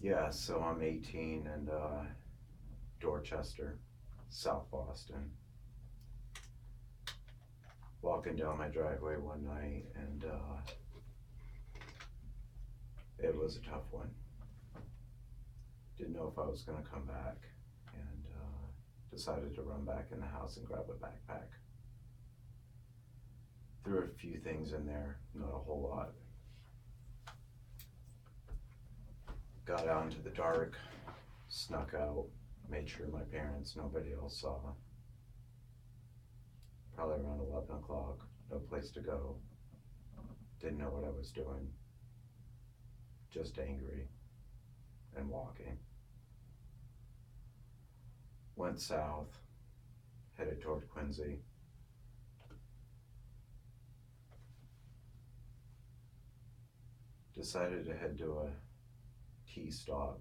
Yeah, so I'm 18 and Dorchester, South Boston. Walking down my driveway one night, and it was a tough one. Didn't know if I was going to come back, and decided to run back in the house and grab a backpack. Threw a few things in there, not a whole lot. Got out into the dark, snuck out, made sure my parents, nobody else saw. Probably around 11 o'clock, no place to go. Didn't know what I was doing. Just angry and walking. Went south, headed toward Quincy. Decided to head to a T stop.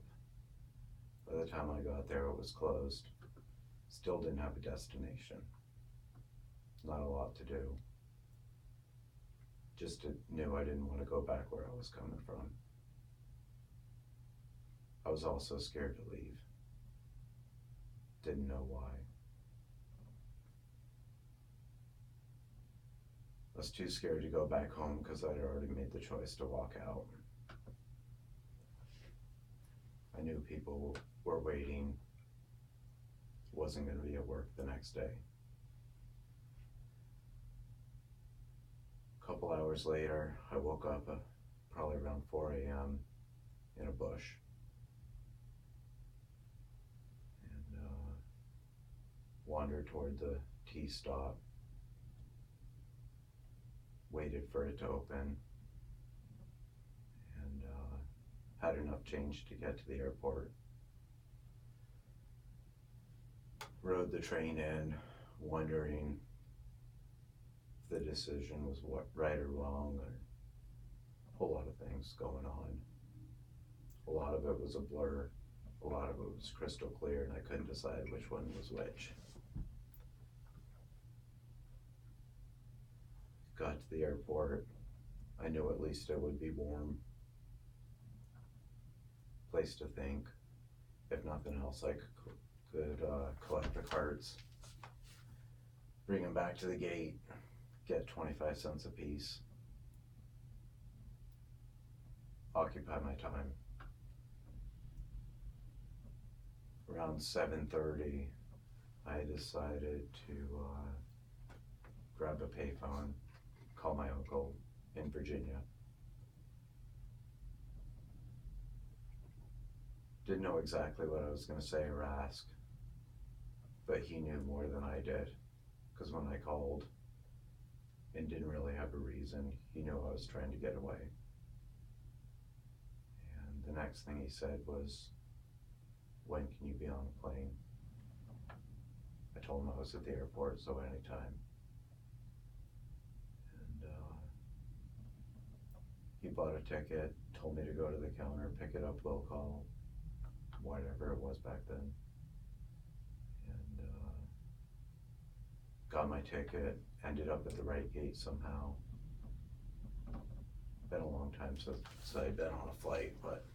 By the time I got there, it was closed. Still didn't have a destination. Not a lot to do. Just knew I didn't want to go back where I was coming from. I was also scared to leave. Didn't know why. I was too scared to go back home because I'd already made the choice to walk out. I knew people were waiting. Wasn't going to be at work the next day. A couple hours later, I woke up probably around 4 a.m. in a bush. And wandered toward the T stop. Waited for it to open. And had enough change to get to the airport. Rode the train in, wondering if the decision was right or wrong, or a whole lot of things going on. A lot of it was a blur, a lot of it was crystal clear, and I couldn't decide which one was which. Got to the airport. I knew at least it would be warm. Place to think. If nothing else, I could collect the cards, bring them back to the gate, get 25 cents a piece, occupy my time. Around 7:30, I decided to grab a payphone, call my uncle in Virginia. Didn't know exactly what I was going to say or ask, but he knew more than I did, because when I called and didn't really have a reason, he knew I was trying to get away. And the next thing he said was, "When can you be on a plane?" I told him I was at the airport, so anytime. And he bought a ticket, told me to go to the counter, pick it up, will call, whatever it was back then. And got my ticket, ended up at the right gate somehow. Been a long time since I'd been on a flight, but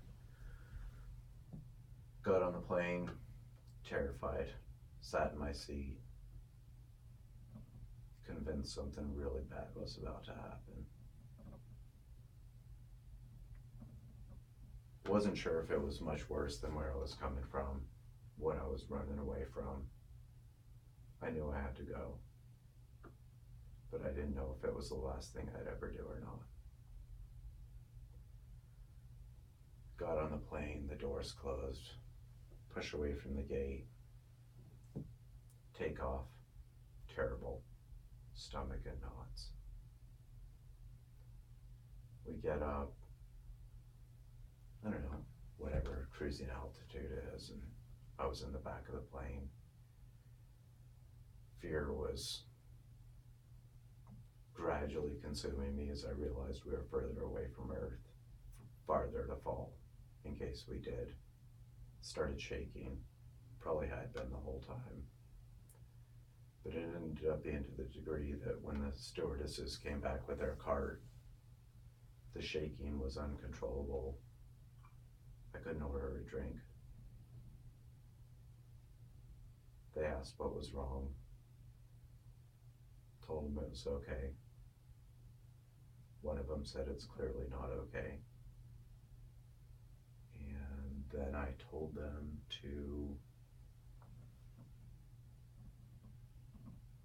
got on the plane, terrified, sat in my seat, convinced something really bad was about to happen. Wasn't sure if it was much worse than where I was coming from, what I was running away from. I knew I had to go, but I didn't know if it was the last thing I'd ever do or not. Got on the plane, the doors closed, push away from the gate, take off, terrible, stomach in knots. We get up, I don't know, whatever cruising altitude is, and I was in the back of the plane. Fear was gradually consuming me as I realized we were further away from Earth, farther to fall, in case we did. Started shaking, probably had been the whole time. But it ended up being to the degree that when the stewardesses came back with their cart, the shaking was uncontrollable. I couldn't order a drink. They asked what was wrong. Told them it was okay. One of them said it's clearly not okay. And then I told them to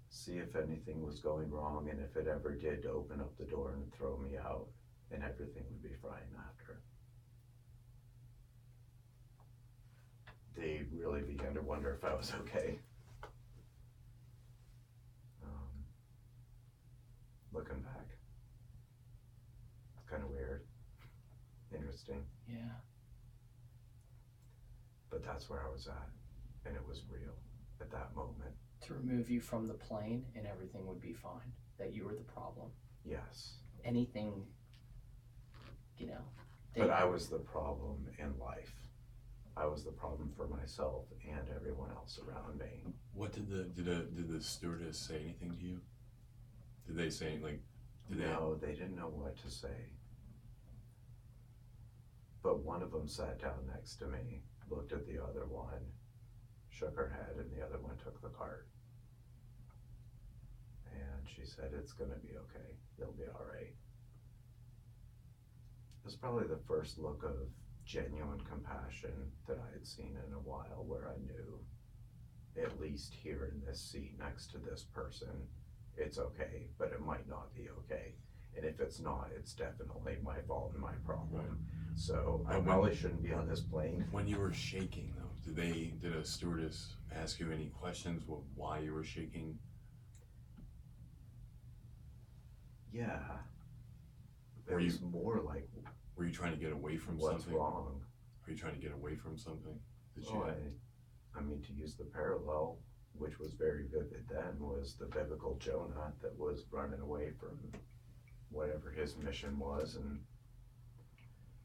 see if anything was going wrong, and if it ever did, to open up the door and throw me out, and everything would be fine after. They really began to wonder if I was okay. Looking back, it's kind of weird, interesting. Yeah. But that's where I was at, and it was real at that moment. To remove you from the plane and everything would be fine. That you were the problem. Yes. Anything, you know. But I was the problem in life. I was the problem for myself and everyone else around me. What did the stewardess say anything to you? Did they say, like, No, they didn't know what to say. But one of them sat down next to me, looked at the other one, shook her head, and the other one took the cart. And she said, it's gonna be okay. You'll be all right. It was probably the first look of genuine compassion that I had seen in a while, where I knew, at least here in this seat next to this person, it's okay, but it might not be okay. And if it's not, it's definitely my fault and my problem. Right. So I probably shouldn't be on this plane. When you were shaking, though, did a stewardess ask you any questions? Why you were shaking? Yeah. It was more like, were you trying to get away from what's something? wrong? Are you trying to get away from something? I mean, to use the parallel, which was very vivid then, was the biblical Jonah that was running away from whatever his mission was and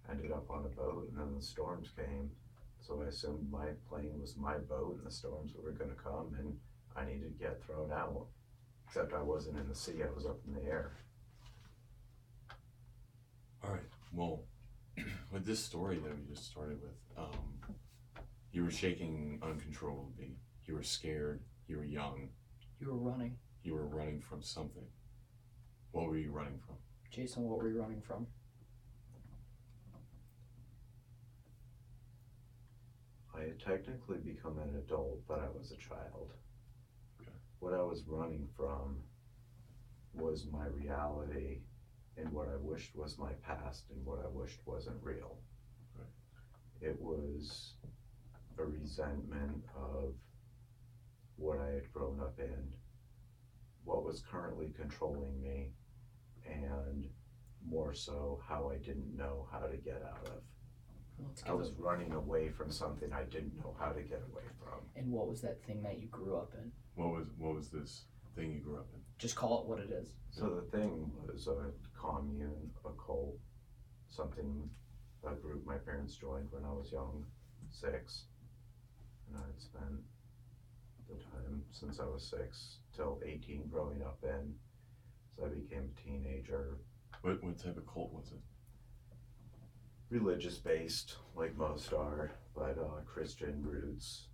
ended up on a boat, and then the storms came. So I assumed my plane was my boat and the storms were gonna come and I needed to get thrown out. Except I wasn't in the sea, I was up in the air. All right, well, with this story that we just started with, you were shaking uncontrollably. You were scared. You were young. You were running. You were running from something. What were you running from? Jason, what were you running from? I had technically become an adult, but I was a child. Okay. What I was running from was my reality and what I wished was my past and what I wished wasn't real. Right. It was a resentment of what I had grown up in, what was currently controlling me, and more so how I didn't know how to get out of. I was running away from something I didn't know how to get away from. And what was that thing that you grew up in? What was this thing you grew up in? Just call it what it is. So the thing was a commune, a cult, something, a group my parents joined when I was young, 6. And I had spent the time since I was 6 till 18 growing up in. So I became a teenager. What type of cult was it? Religious based, like most are, but Christian roots.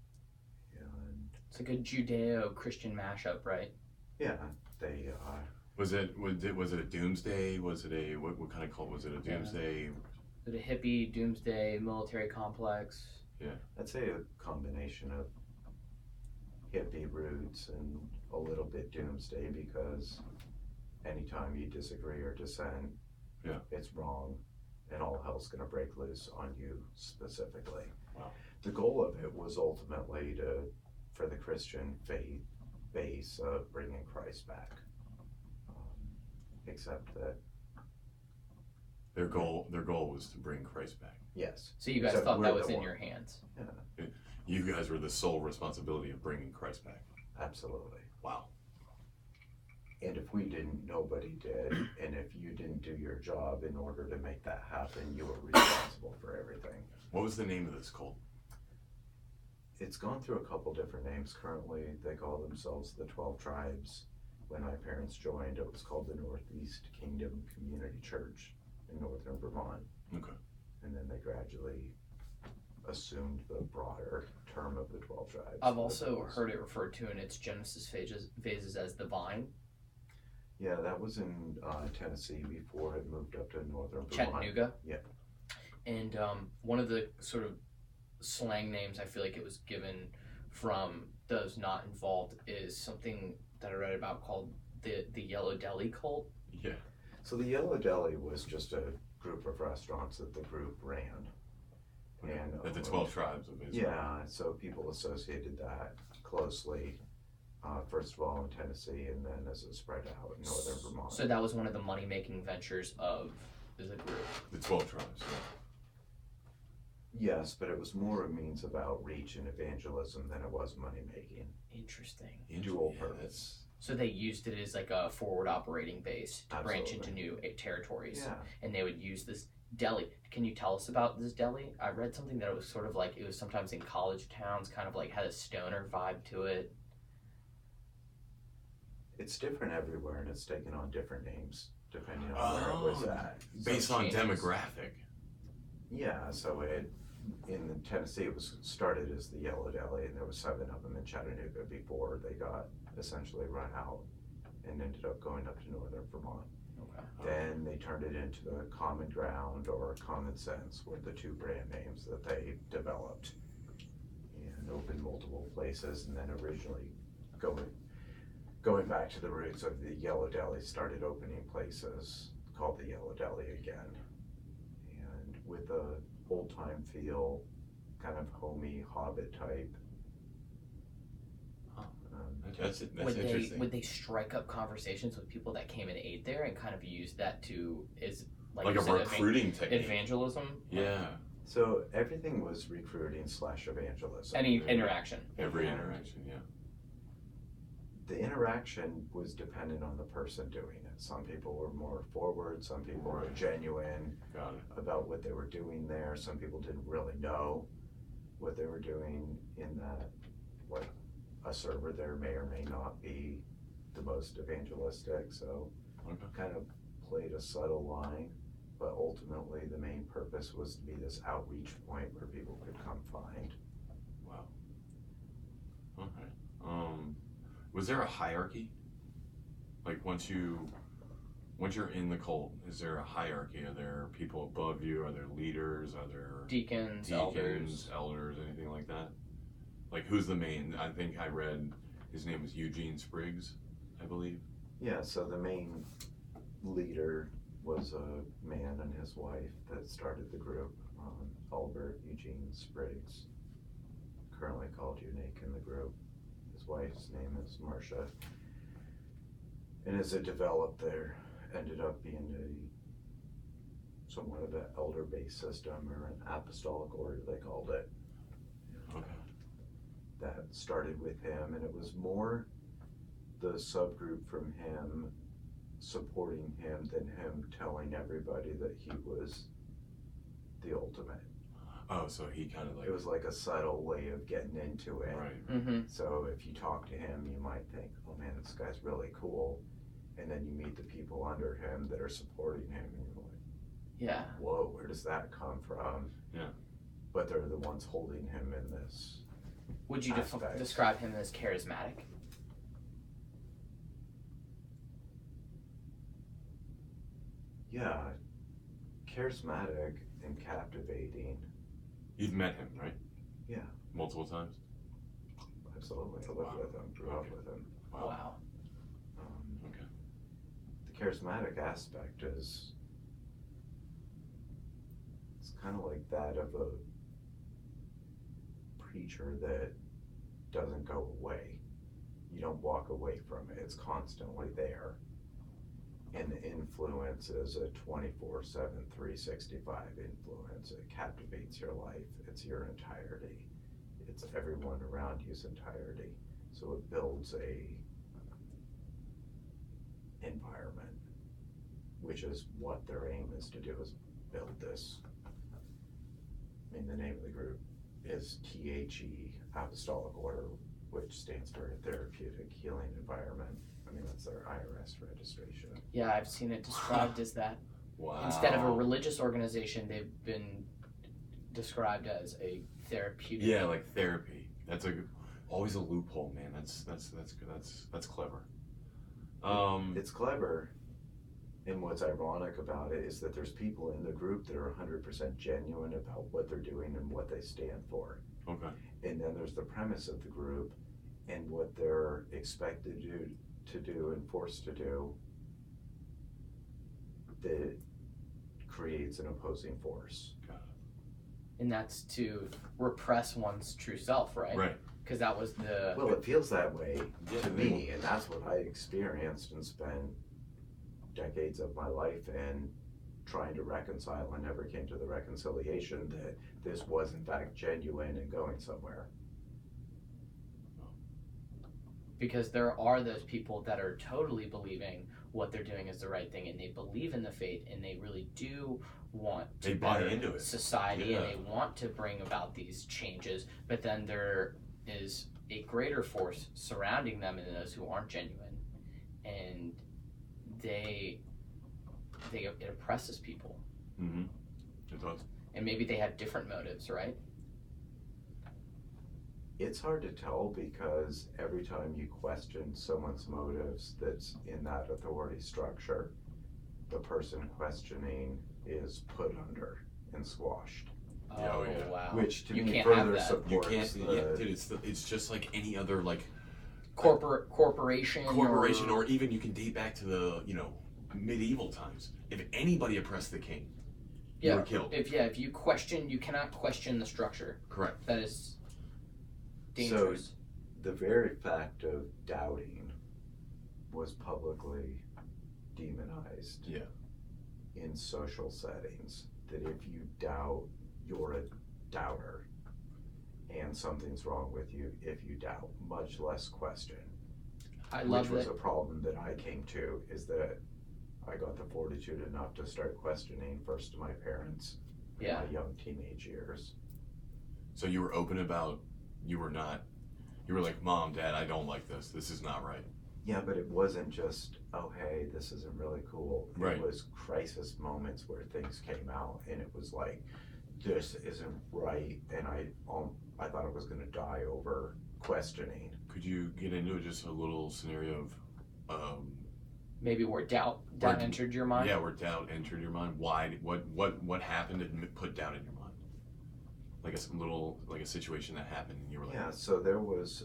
And it's a good Judeo-Christian mashup, right? Yeah, they Was it a doomsday? Was it a what kind of cult was it? A doomsday? Was it a hippie, doomsday, military complex? Yeah. I'd say a combination of hippie roots and a little bit doomsday, because anytime you disagree or dissent, yeah, it's wrong and all hell's gonna break loose on you specifically. Wow. The goal of it was ultimately for the Christian faith base of bringing Christ back. Except that their goal was to bring Christ back. yes. So you guys Except thought that we're was the in one. your hands. Yeah, You guys were the sole responsibility of bringing Christ back. absolutely. Wow. And if we didn't, nobody did. And if you didn't do your job in order to make that happen, you were responsible for everything. What was the name of this cult? It's gone through a couple different names. Currently, they call themselves the 12 Tribes. When my parents joined, it was called the Northeast Kingdom Community Church in northern Vermont. Okay. And then they gradually assumed the broader term of the 12 tribes. I've also heard it referred to in its Genesis phases as the vine. Yeah, that was in Tennessee before it moved up to northern Vermont. Chattanooga. Yeah. And one of the sort of slang names I feel like it was given from those not involved is something that I read about called the Yellow Deli cult. Yeah. So the Yellow Deli was just a group of restaurants that the group ran. And At the 12 tribes of Israel. yeah, so people associated that closely. First of all in Tennessee, and then as it spread out in northern Vermont. So that was one of the money-making ventures of the group. The 12 tribes, yeah. Yes, but it was more a means of outreach and evangelism than it was money making. Interesting. Dual Yeah, purpose. So they used it as like a forward operating base to branch into Absolutely. new territories. Yeah. And they would use this deli. Can you tell us about this deli? I read something that it was sort of like, it was sometimes in college towns, kind of like had a stoner vibe to it. It's different everywhere, and it's taken on different names depending on where it was at. Based So on changes. demographic. Yeah, so in Tennessee it was started as the Yellow Deli, and there was 7 of them in Chattanooga before they got essentially run out and ended up going up to northern Vermont. Okay. Then they turned it into the Common Ground or Common Sense were the 2 brand names that they developed and opened multiple places. And then originally going back to the roots of the Yellow Deli, started opening places called the Yellow Deli again, and with a old time feel, kind of homey Hobbit type. Huh. Um, That's Would interesting. they strike up conversations with people that came and ate there and kind of use that to is like you a said, recruiting technique. evangelism? Yeah. so everything was recruiting / evangelism. Any interaction? Every interaction, yeah. The interaction was dependent on the person doing it. Some people were more forward, some people were Right. genuine Got it. about what they were doing there. Some people didn't really know what they were doing in that. Like a server there may or may not be the most evangelistic, so Okay. kind of played a subtle line, but ultimately the main purpose was to be this outreach point where people could come find. Wow. Okay. Was there a hierarchy? Like once you're in the cult, is there a hierarchy? Are there people above you? Are there leaders? Are there Deacons, elders. elders, anything like that? Like who's the main? I think I read his name was Eugene Spriggs, I believe. Yeah, so the main leader was a man and his wife that started the group, Albert Eugene Spriggs, currently called Unique in the group. His wife's name is Marcia. And as it developed, there ended up being somewhat of an elder-based system, or an apostolic order, they called it, Okay. that started with him, and it was more the subgroup from him supporting him than him telling everybody that he was the ultimate. Oh, so he kind of like It was like a subtle way of getting into it. right. Mm-hmm. So if you talk to him, you might think, oh man, this guy's really cool. And then you meet the people under him that are supporting him, and you're like, Yeah. whoa, where does that come from? Yeah. But they're the ones holding him in this. Would you Aspects. describe him as charismatic? Yeah, charismatic and captivating. You've met him, right? Yeah, Multiple times. absolutely. I lived with him, grew up with him. Wow. Okay. The charismatic aspect is, it's kind of like that of a preacher that doesn't go away. You don't walk away from it. It's constantly there. And the influence is a 24/7, 365 influence. It captivates your life. It's your entirety. It's everyone around you's entirety. So it builds a environment, which is what their aim is to do, is build this. I mean, the name of the group is THE, Apostolic Order, which stands for Therapeutic Healing Environment. I mean, that's their IRS registration. Yeah, I've seen it described as that. Wow. Instead of a religious organization, they've been described as a therapeutic. Yeah, like therapy. That's always a loophole, man. That's good. That's clever. It's clever, and what's ironic about it is that there's people in the group that are 100% genuine about what they're doing and what they stand for. Okay. And then there's the premise of the group and what they're expected to do and forced to do that creates an opposing force. Got it. And that's to repress one's true self, right? Right. Because that was the. Well, it feels that way Yeah, to me, and that's what I experienced and spent decades of my life in trying to reconcile. I never came to the reconciliation that this was in fact genuine and going somewhere. Because there are those people that are totally believing what they're doing is the right thing, and they believe in the faith, and they really do want to They buy better into it. society, Yeah. and they want to bring about these changes. But then there is a greater force surrounding them, and those who aren't genuine, and it oppresses people, Mm-hmm. It does. and maybe they have different motives, right? It's hard to tell because every time you question someone's motives that's in that authority structure, the person questioning is put under and squashed. Oh, yeah. Wow! Which to You me can't have further that. You supports can't. the, Yeah, dude. It's just like any other like corporation, or even you can date back to the medieval times. If anybody oppressed the king, you were killed. If you question, you cannot question the structure. Correct. That is dangerous. the very fact of doubting was publicly demonized Yeah. in social settings. That if you doubt, you're a doubter and something's wrong with you if you doubt, much less question. I love Which was that. a problem that I came to, is that I got the fortitude enough to start questioning first to my parents in Yeah. my young teenage years. So you were open about you were like, Mom, Dad, I don't like this. This is not right. Yeah, but it wasn't just, oh, hey, this isn't really cool. Right. It was crisis moments where things came out and it was like, this isn't right. And I thought I was going to die over questioning. Could you get into just a little scenario of Maybe where doubt Where- entered your mind. yeah, where doubt entered your mind? Why? What happened and put doubt in your mind? Like a situation that happened and you were like, Yeah, so there was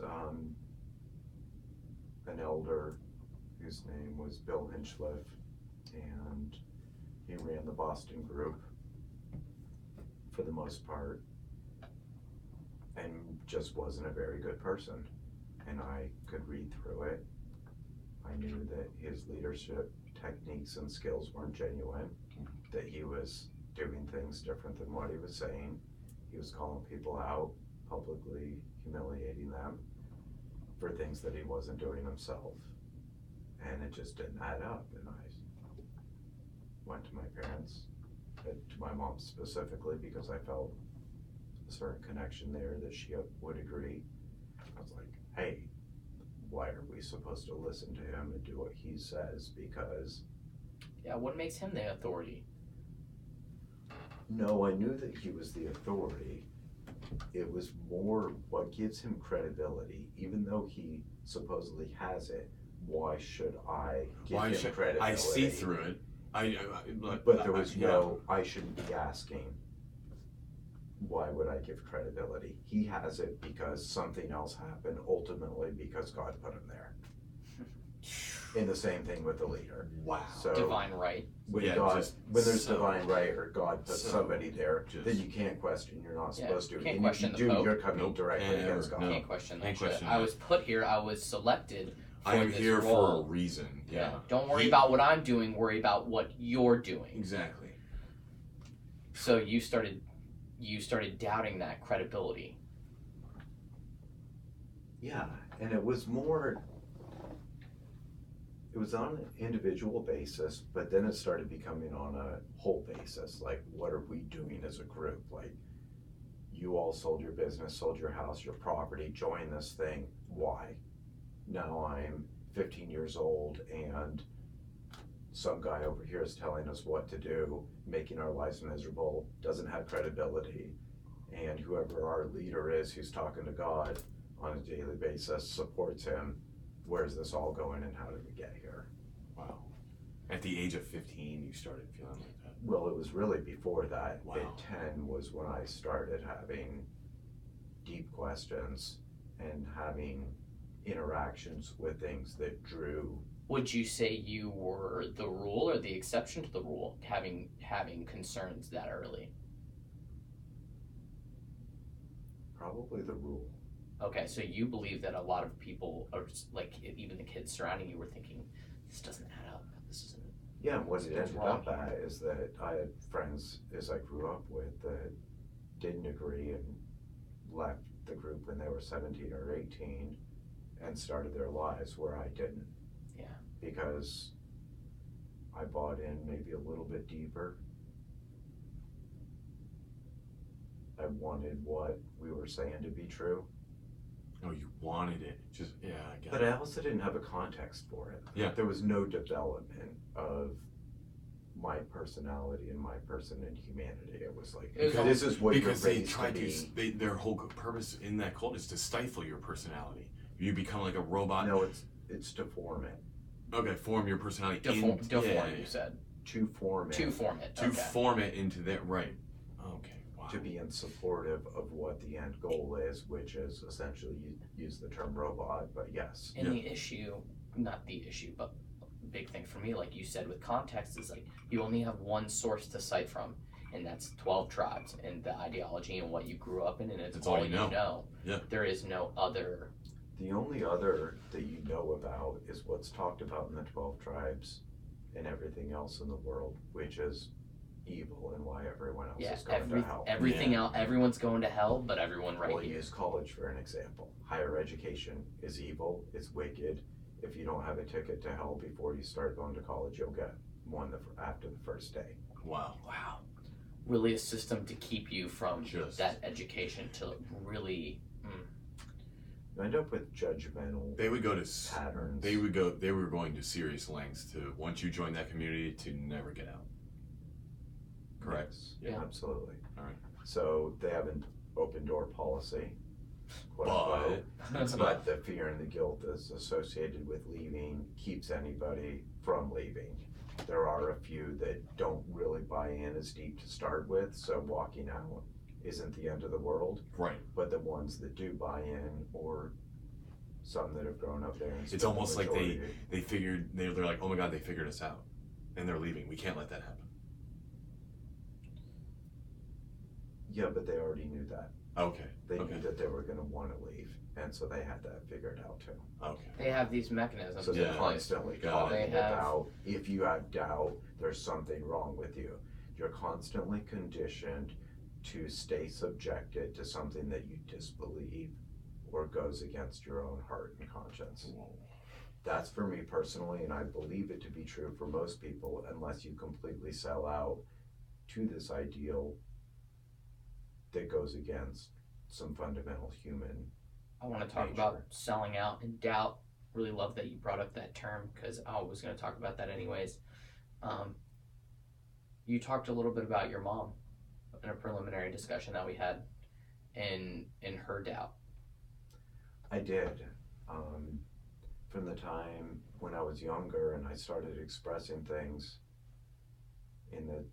an elder whose name was Bill Hinchliff, and he ran the Boston group for the most part, and just wasn't a very good person. And I could read through it. I knew that his leadership techniques and skills weren't genuine, that he was doing things different than what he was saying. He was calling people out, publicly humiliating them for things that he wasn't doing himself. And it just didn't add up. And I went to my parents, to my mom specifically, because I felt a certain connection there that she would agree. I was like, hey, why are we supposed to listen to him and do what he says? Because Yeah. What makes him the authority? no, I knew that he was the authority. It was more what gives him credibility, even though he supposedly has it. Why should I give him credibility? I see through it. But there was no, I shouldn't be asking. Why would I give credibility? He has it because something else happened, ultimately because God put him there. And the same thing with the leader. Wow. So Divine right. when Yeah, God, just when there's so- divine right or God puts so somebody there, just- then you can't question. You're not Yeah, supposed to. can't And question if the you do, Pope. you're coming Nope. directly Can't against ever. God. No. Can't question that Can't shit. question I that. was put here. I was selected. For I am this here role. for a reason. Yeah. Don't worry He- about what I'm doing. Worry about what you're doing. Exactly. So you started doubting that credibility. Yeah, and it was more, it was on an individual basis, but then it started becoming on a whole basis. Like, what are we doing as a group? Like, you all sold your business, sold your house, your property, joined this thing. Why? Now I'm 15 years old and some guy over here is telling us what to do, making our lives miserable, doesn't have credibility, and whoever our leader is who's talking to God on a daily basis supports him. Where's this all going and how did we get here? Wow. At the age of 15, you started feeling like that. Well, it was really before that. Wow. At 10 was when I started having deep questions and having interactions with things that drew. Would you say you were the rule or the exception to the rule, having concerns that early? Probably the rule. Okay, so you believe that a lot of people, or like even the kids surrounding you, were thinking, "This doesn't add up. This isn't." Yeah, and what it What's ended wrong up at is that I had friends as I grew up with that didn't agree and left the group when they were 17 or 18 and started their lives where I didn't. Yeah. Because I bought in maybe a little bit deeper. I wanted what we were saying to be true. Oh, you wanted it. Just, yeah, I get But it. I also didn't have a context for it. Yeah. There was no development of my personality and my person and humanity. It was like, this is what because you're they raised tried to be. their whole purpose in that cult is to stifle your personality. You become like a robot. No, it's to form it. Okay, form your personality. Deform, yeah, you said. To form it. To form it. To Okay. form it into that, right. Okay, wow. To be in supportive of what the end goal is, which is essentially, you use the term robot, but yes. And the issue, not the issue, but big thing for me, like you said, with context is like you only have one source to cite from, and that's 12 tribes and the ideology and what you grew up in, and it's all you know. Yeah. There is no other. The only other that you know about is what's talked about in the 12 tribes and everything else in the world, which is evil and why everyone else is going to hell. Everything else, everyone's going to hell, but everyone right We'll here. use college for an example. Higher education is evil, it's wicked. If you don't have a ticket to hell before you start going to college, you'll get one after the first day. Wow. Wow. Really a system to keep you from Just- that education to really. You end up with judgmental They would go to patterns. They were going to serious lengths to, once you join that community, to never get out. Correct? Yes, Yeah. absolutely. All right. So they have an open door policy, quote But unquote. But the fear and the guilt that's associated with leaving keeps anybody from leaving. There are a few that don't really buy in as deep to start with, so walking out isn't the end of the world. Right. But the ones that do buy in, or some that have grown up there, and It's almost like they figured, they're like, oh my God, they figured us out, and they're leaving. We can't let that happen. Yeah, but they already knew that. Okay. They Okay. knew that they were going to want to leave, and so they had that figured out too. Okay. They have these mechanisms. So in they're Yeah. place. constantly Got talking it. They have- about, if you have doubt, there's something wrong with you. You're constantly conditioned to stay subjected to something that you disbelieve or goes against your own heart and conscience. Whoa. That's for me personally, and I believe it to be true for most people, unless you completely sell out to this ideal that goes against some fundamental human. I want to talk nature. about selling out and doubt. Really love that you brought up that term because I was going to talk about that anyways. You talked a little bit about your mom in a preliminary discussion that we had in her doubt. I did. From the time when I was younger and I started expressing things in the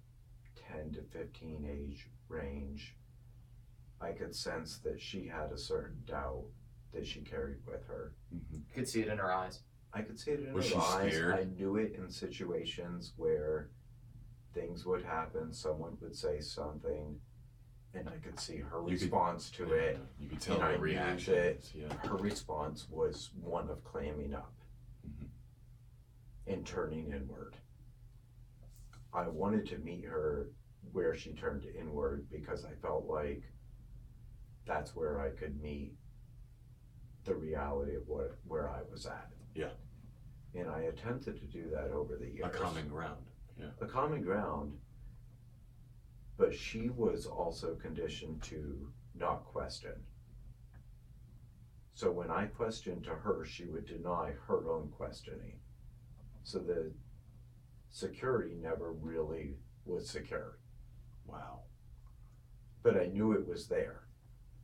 10 to 15 age range, I could sense that she had a certain doubt that she carried with her. Mm-hmm. You could see it in her eyes. I could see it in Was her she eyes. scared? I knew it in situations where things would happen, someone would say something, and I could see her response to it. You could tell and I her knew reaction. that Yeah. her response was one of clamming up Mhm. and turning inward. I wanted to meet her where she turned inward because I felt like that's where I could meet the reality of where I was at. Yeah. And I attempted to do that over the years. A common ground. Yeah. A common ground, but she was also conditioned to not question. So when I questioned to her, she would deny her own questioning. So the security never really was secure. Wow. but I knew it was there.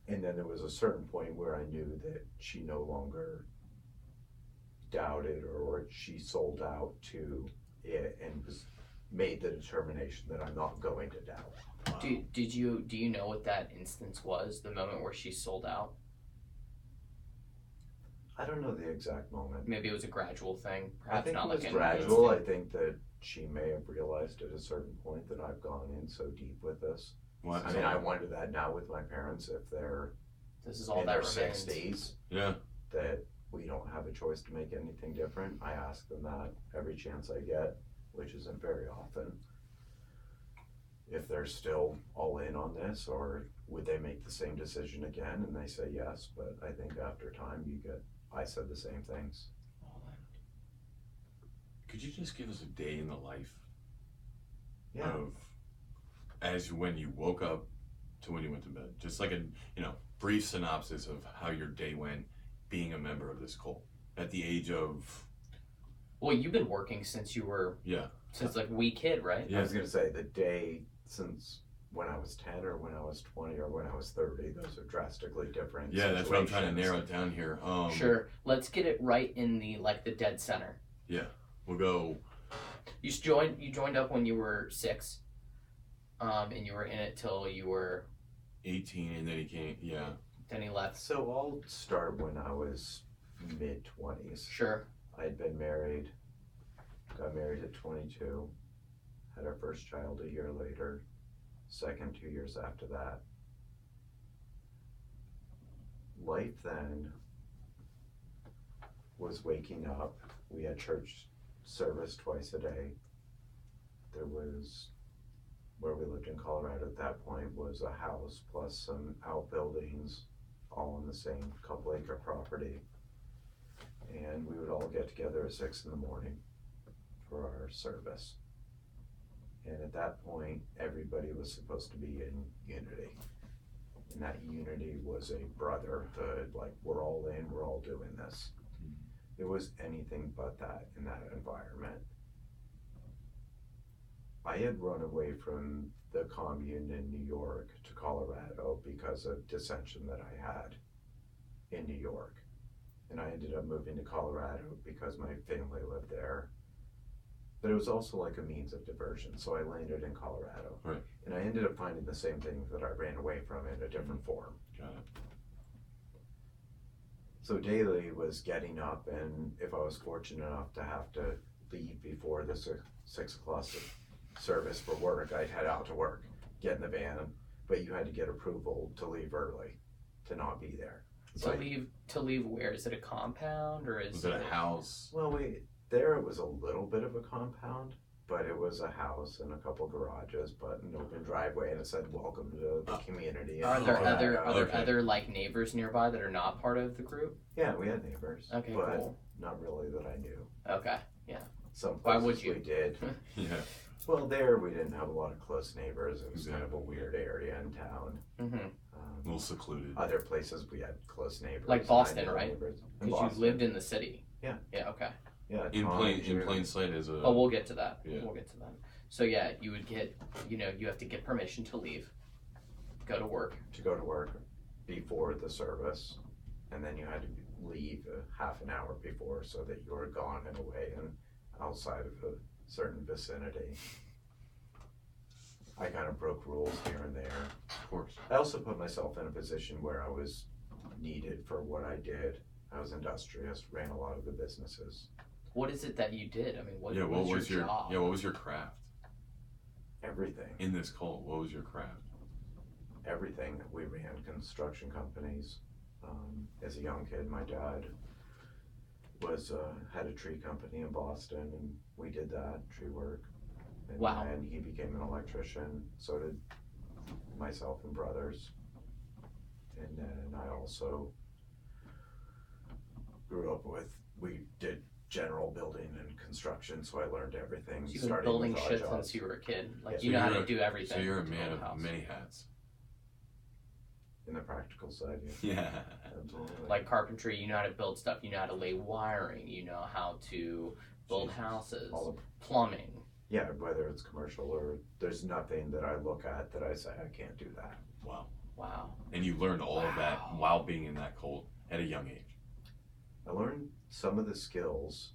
And then there was a certain point where I knew that she no longer doubted, or she sold out to it and made the determination that I'm not going to doubt. Wow. Do you know what that instance was? The moment where she sold out? I don't know the exact moment. Maybe it was a gradual thing. I Perhaps think not it like was an gradual. I instant. think that she may have realized at a certain point that I've gone in so deep with this. What? I mean, I wonder that now with my parents, if they're This is all in that their remains. 60s, Yeah. that we don't have a choice to make anything different. I ask them that every chance I get, which isn't very often. If they're still all in on this, or would they make the same decision again? And they say yes, but I think after time I said the same things. Could you just give us a day in the life Yeah. of as when you woke up to when you went to bed? Just like a brief synopsis of how your day went being a member of this cult at the age of Well, you've been working since you were yeah like wee kid, right? I was gonna say the day since when I was 10 or when I was 20 or when I was 30, those are drastically different. yeah. That's what I'm trying to situations. narrow it down here. Sure. Let's get it right in the dead center. We'll go. You joined up when you were 6, and you were in it till you were 18, and then he came. Yeah. then he left. So I'll start when I was mid-20s. Sure. I'd been married, got married at 22, had our first child a year later, second 2 years after that. Life then was waking up. We had church service twice a day. There was, where we lived in Colorado at that point, was a house plus some outbuildings, all on the same couple acre property. And we would all get together at 6 in the morning for our service. And at that point, everybody was supposed to be in unity. And that unity was a brotherhood, like we're all in, we're all doing this. It was anything but that in that environment. I had run away from the commune in New York to Colorado because of dissension that I had in New York. And I ended up moving to Colorado because my family lived there. But it was also like a means of diversion, so I landed in Colorado. Right. And I ended up finding the same things that I ran away from in a different form. Got it. So daily was getting up, and if I was fortunate enough to have to leave before the 6 o'clock service for work, I'd head out to work, get in the van, but you had to get approval to leave early, to not be there. To leave where? Is it a compound or is Was it a house? Well, there it was a little bit of a compound, but it was a house and a couple garages, but an open driveway, and it said "Welcome to the community." Are there Okay. other like neighbors nearby that are not part of the group? Yeah, we had neighbors. Okay, but cool. not really that I knew. Okay. Some Why places would you? we did. Yeah. Well, there we didn't have a lot of close neighbors. It was kind of a weird area in town. Mm-hmm. A little secluded. Other places we had close neighbors. Like and Boston, I knew right? neighbors. In Because you Boston. lived in the city. Yeah. Yeah. Okay. Yeah, In Tom, plain Jerry. sight as a. But we'll get to that. Yeah. We'll get to that. So yeah, you would get, you have to get permission to leave, go to work. To go to work before the service, and then you had to leave a half an hour before so that you were gone and away and outside of a certain vicinity. I kind of broke rules here and there. Of course. I also put myself in a position where I was needed for what I did. I was industrious, ran a lot of the businesses. What is it that you did? I mean, what What was your job? what was your craft Everything. in this cult? What was your craft? Everything. We ran construction companies. As a young kid, my dad had a tree company in Boston, and we did that, tree work. And Wow. then he became an electrician. So did myself and brothers. And then I also grew up we did general building and construction, so I learned everything. So you've been starting building with odd shit jobs. since you were a kid. Like Yeah. you know how to do everything. So you're a to man build of house. many hats. In the practical side, yeah. Yeah. Absolutely. Like carpentry, you know how to build stuff. You know how to lay wiring. You know how to build Jesus. houses. All of, Plumbing. yeah, whether it's commercial or there's nothing that I look at that I say I can't do that. Wow. Wow. And you learned all of that Wow. while being in that cult at a young age. I learned some of the skills,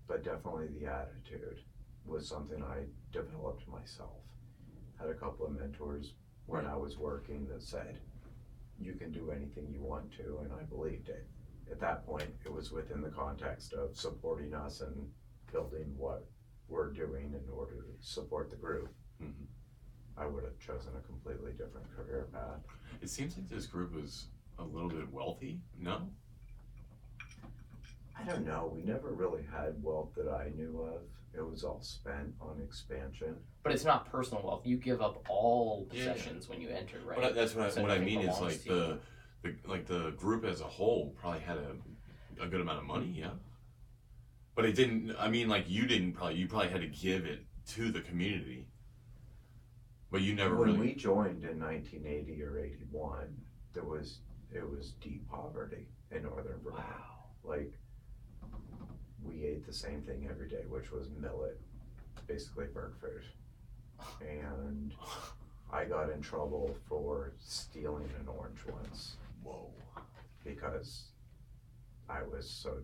but definitely the attitude was something I developed myself. Had a couple of mentors when I was working that said, you can do anything you want to, and I believed it. At that point, it was within the context of supporting us and building what we're doing in order to support the group. Mm-hmm. I would have chosen a completely different career path. It seems like this group was a little bit wealthy, no? I don't know. We never really had wealth that I knew of. It was all spent on expansion. But it's not personal wealth. You give up all Yeah. possessions when you enter, right? But that's what So what I nothing mean is belongs like to the group as a whole probably had a good amount of money, yeah. But it didn't. I mean, like you probably had to give it to the community. But you never When really. we joined in 1980 or 81, it was deep poverty in northern Vermont. Wow. Like, we ate the same thing every day, which was millet, basically bird food. And I got in trouble for stealing an orange once Whoa. because I was so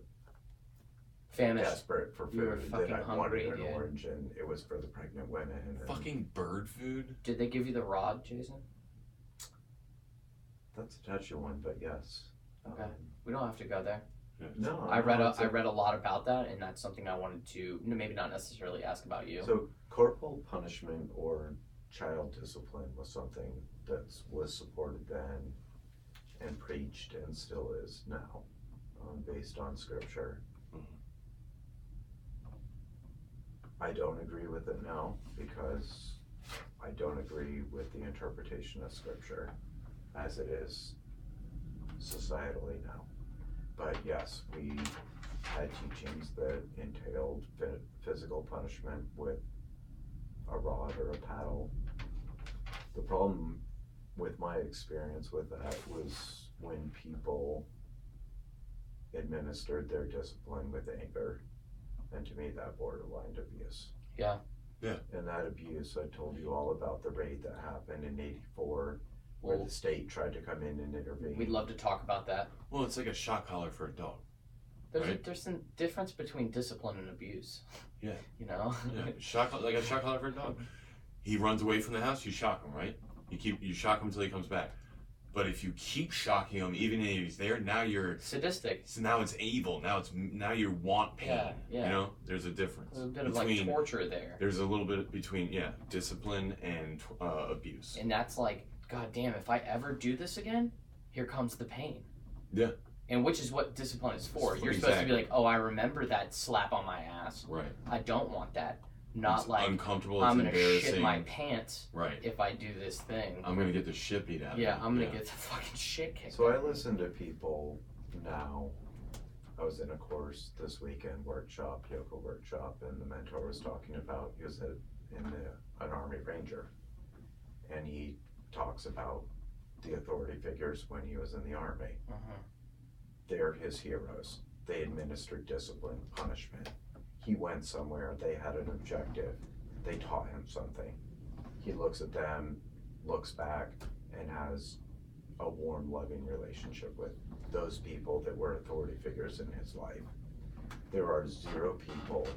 Famished. desperate for You were food fucking that I hungry, wanted an dude. orange, and it was for the pregnant women. And Fucking bird food. Did they give you the rod, Jason? that's a touchy one, but yes. Okay. We don't have to go there. No, I read no, it's I read a lot about that, and that's something I wanted to maybe not necessarily ask about you. So corporal punishment or child discipline was something that was supported then and preached and still is now, based on scripture. Mhm. I don't agree with it now because I don't agree with the interpretation of scripture as it is societally now. But yes, we had teachings that entailed physical punishment with a rod or a paddle. The problem with my experience with that was when people administered their discipline with anger, and to me that borderline abuse. Yeah. Yeah. And that abuse, I told you all about the raid that happened in '84, where Well, the state tried to come in and intervene. we'd love to talk about that. Well, it's like a shock collar for a dog. Right. There's some difference between discipline and abuse. Yeah. You know? Yeah. Like a shock collar for a dog. He runs away from the house, you shock him, right? You shock him until he comes back. But if you keep shocking him, even if he's there, now you're Sadistic. so now it's evil. Now you want pain. Yeah, yeah. You know, there's a difference. There's a bit of like torture there. There's a little bit between discipline and abuse. And that's like, God damn, if I ever do this again, here comes the pain. Yeah. And which is what discipline is for. It's You're exactly. supposed to be like, oh, I remember that slap on my ass. Right. I don't want that. Not It's like, uncomfortable. I'm It's gonna embarrassing. shit my pants Right. if I do this thing. I'm gonna get the shit beat out of me. Yeah, I'm gonna get the fucking shit kicked So out I of me. listen to people now. I was in a course this weekend, workshop, yoga workshop, and the mentor was talking about, he was an Army Ranger, and he talks about the authority figures when he was in the Army. Uh-huh. They're his heroes. They administered discipline, punishment. He went somewhere, they had an objective, they taught him something. He looks at them, looks back, and has a warm, loving relationship with those people that were authority figures in his life. There are 0 people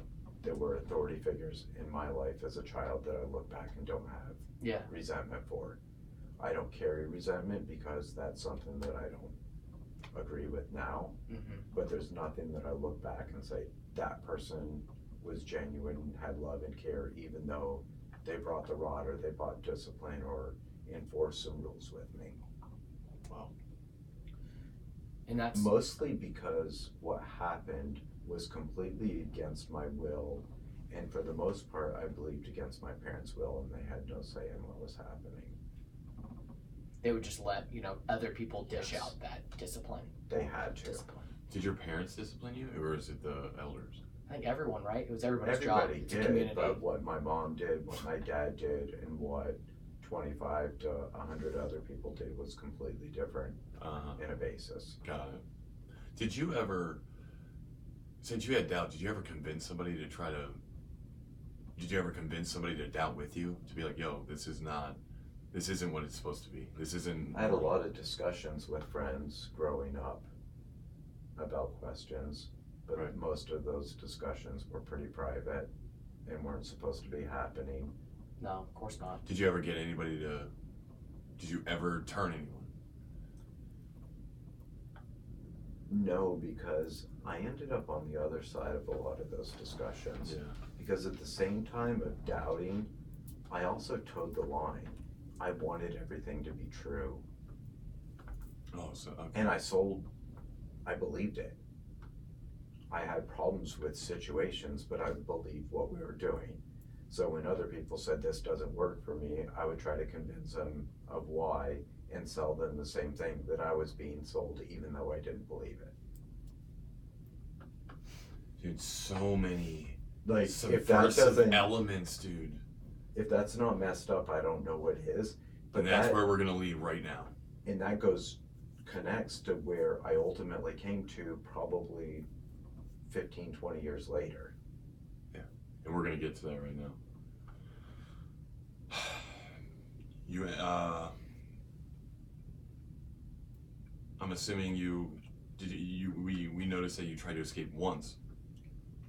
that were authority figures in my life as a child that I look back and don't have resentment for. I don't carry resentment because that's something that I don't agree with now, but there's nothing that I look back and say, that person was genuine and had love and care, even though they brought the rod or they brought discipline or enforced some rules with me. Wow. And that's Mostly because what happened was completely against my will, and for the most part, I believed against my parents' will, and they had no say in what was happening. they would just let, other people dish Yes. out that discipline. They had to. Discipline. Did your parents discipline you, or is it the elders? I think everyone, right? It was everybody's Everybody job. It's a did, community. but what my mom did, what my dad did, and what 25 to 100 other people did was completely different in a basis. Got it. Did you ever, since you had doubt, did you ever convince somebody to doubt with you? To be like, yo, this is not This isn't what it's supposed to be. This isn't. I had a lot of discussions with friends growing up about questions, but Right. most of those discussions were pretty private and weren't supposed to be happening. No, of course not. Did you ever get anybody to? Did you ever turn anyone? No, because I ended up on the other side of a lot of those discussions. Yeah. Because at the same time of doubting, I also towed the line. I wanted everything to be true. Oh, so okay. And I believed it. I had problems with situations, but I believed what we were doing. So when other people said this doesn't work for me, I would try to convince them of why and sell them the same thing that I was being sold, even though I didn't believe it. Dude, so many Like, if that subversive doesn't, elements, dude. if that's not messed up, I don't know what is. But And that's that, where we're gonna lead right now. and that connects to where I ultimately came to probably 15, 20 years later. And we're gonna get to that right now. You, I'm assuming we noticed that you tried to escape once.